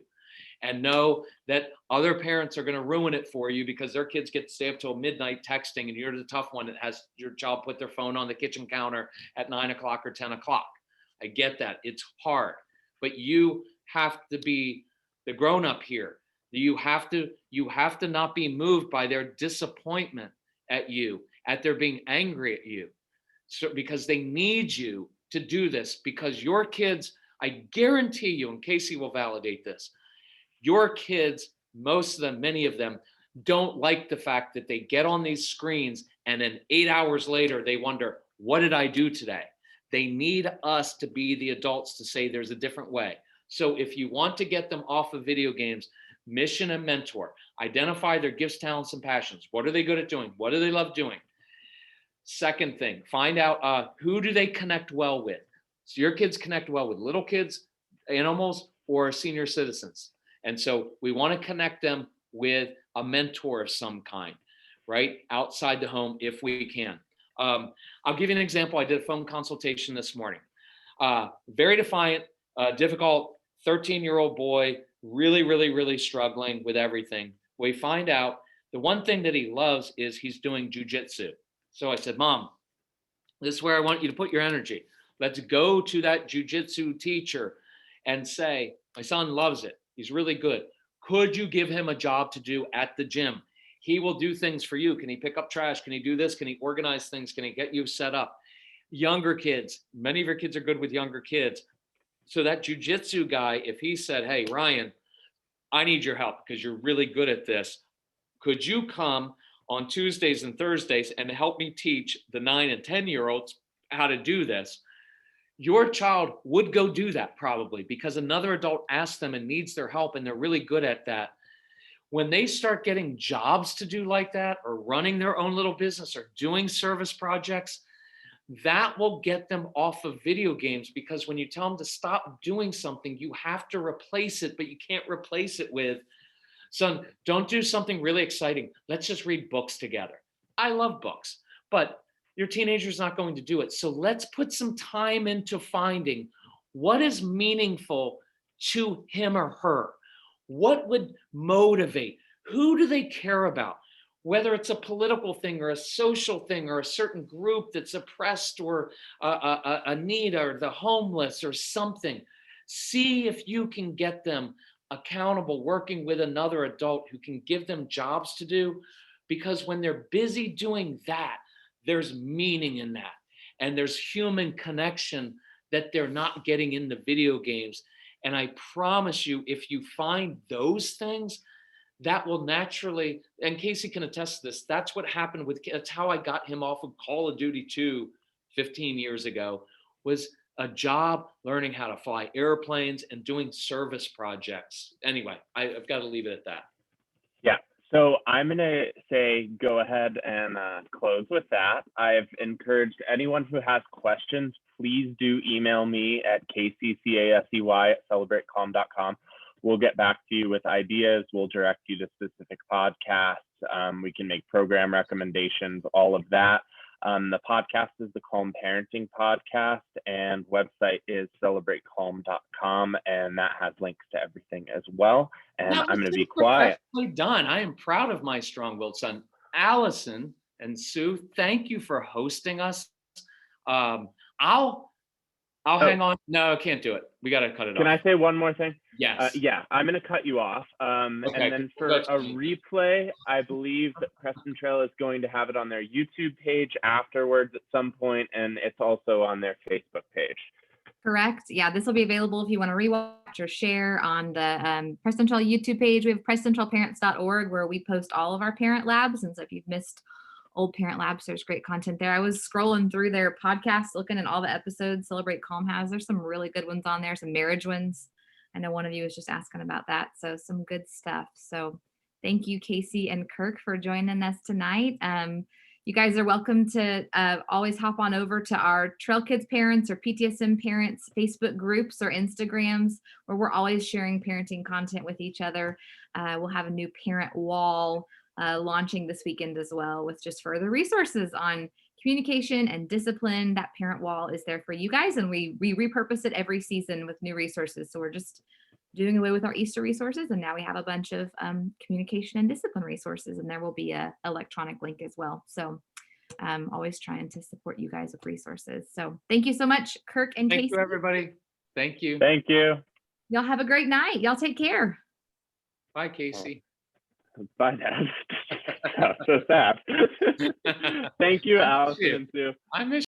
And know that other parents are going to ruin it for you because their kids get to stay up till midnight texting, and you're the tough one that has your child put their phone on the kitchen counter at 9 o'clock or 10 o'clock. I get that. It's hard, but you have to be the grown up here. You have to not be moved by their disappointment at you, at their being angry at you. So because they need you to do this, because your kids, I guarantee you, and Casey will validate this, your kids, most of them, many of them, don't like the fact that they get on these screens and then 8 hours later they wonder, what did I do today? They need us to be the adults to say there's a different way. So if you want to get them off of video games, mission and mentor, identify their gifts, talents, and passions. What are they good at doing? What do they love doing? Second thing, find out who do they connect well with. So your kids connect well with little kids, animals, or senior citizens. And so we want to connect them with a mentor of some kind, right? Outside the home, if we can. I'll give you an example. I did a phone consultation this morning. Very defiant, difficult 13-year-old boy, really struggling with everything. We find out the one thing that he loves is he's doing jujitsu. So I said, Mom, this is where I want you to put your energy. Let's go to that jujitsu teacher and say, my son loves it. He's really good. Could you give him a job to do at the gym? He will do things for you. Can he pick up trash? Can he do this? Can he organize things? Can he get you set up? Younger kids, many of your kids are good with younger kids. So that jujitsu guy, if he said, hey, Ryan, I need your help because you're really good at this. Could you come on Tuesdays and Thursdays and help me teach the 9 and 10-year-olds how to do this? Your child would go do that probably because another adult asked them and needs their help and they're really good at that. When they start getting jobs to do like that or running their own little business or doing service projects, that will get them off of video games because when you tell them to stop doing something, you have to replace it, but you can't replace it with, son, don't do something really exciting. Let's just read books together. I love books, but your teenager's not going to do it. So let's put some time into finding what is meaningful to him or her. What would motivate? Who do they care about? Whether it's a political thing or a social thing or a certain group that's oppressed or a need or the homeless or something. See if you can get them accountable, working with another adult who can give them jobs to do. Because when they're busy doing that, there's meaning in that. And there's human connection that they're not getting in the video games. And I promise you, if you find those things, that will naturally, and Casey can attest to this, that's what happened with, that's how I got him off of Call of Duty 2 15 years ago, was a job learning how to fly airplanes and doing service projects. Anyway, I've got to leave it at that. Yeah. So I'm going to say go ahead and close with that. I've encouraged anyone who has questions, please do email me at kccasey@celebratecalm.com. We'll get back to you with ideas. We'll direct you to specific podcasts. We can make program recommendations, all of that. The podcast is the Calm Parenting Podcast, and website is celebratecalm.com, and that has links to everything as well. And I'm going to be quiet. Done. I am proud of my strong-willed son. Allison and Sue, thank you for hosting us. I'll hang on. No, I can't do it. We got to cut it off. Can I say one more thing? Yes. Yeah, I'm going to cut you off. Okay. And then for a replay, I believe that Preston Trail is going to have it on their YouTube page afterwards at some point, and it's also on their Facebook page. Correct. Yeah, this will be available if you want to rewatch or share on the Preston Trail YouTube page. We have PrestonTrailParents.org where we post all of our parent labs. And so if you've missed old Parent Labs. There's great content there. I was scrolling through their podcast, looking at all the episodes Celebrate Calm has. There's some really good ones on there, some marriage ones. I know one of you was just asking about that. So some good stuff. So thank you, Casey and Kirk, for joining us tonight. You guys are welcome to always hop on over to our Trail Kids Parents or PTSM Parents Facebook groups or Instagrams, where we're always sharing parenting content with each other. We'll have a new parent wall launching this weekend as well, with just further resources on communication and discipline. That parent wall is there for you guys, and we repurpose it every season with new resources. So we're just doing away with our Easter resources, and now we have a bunch of communication and discipline resources, and there will be a electronic link as well. So always trying to support you guys with resources. So thank you so much, Kirk and Casey. Thank you, everybody. Thank you. Thank you. Y'all have a great night. Y'all take care. Bye, Casey. Bye, Dad. So sad. Thank you, Allison and Sue. I miss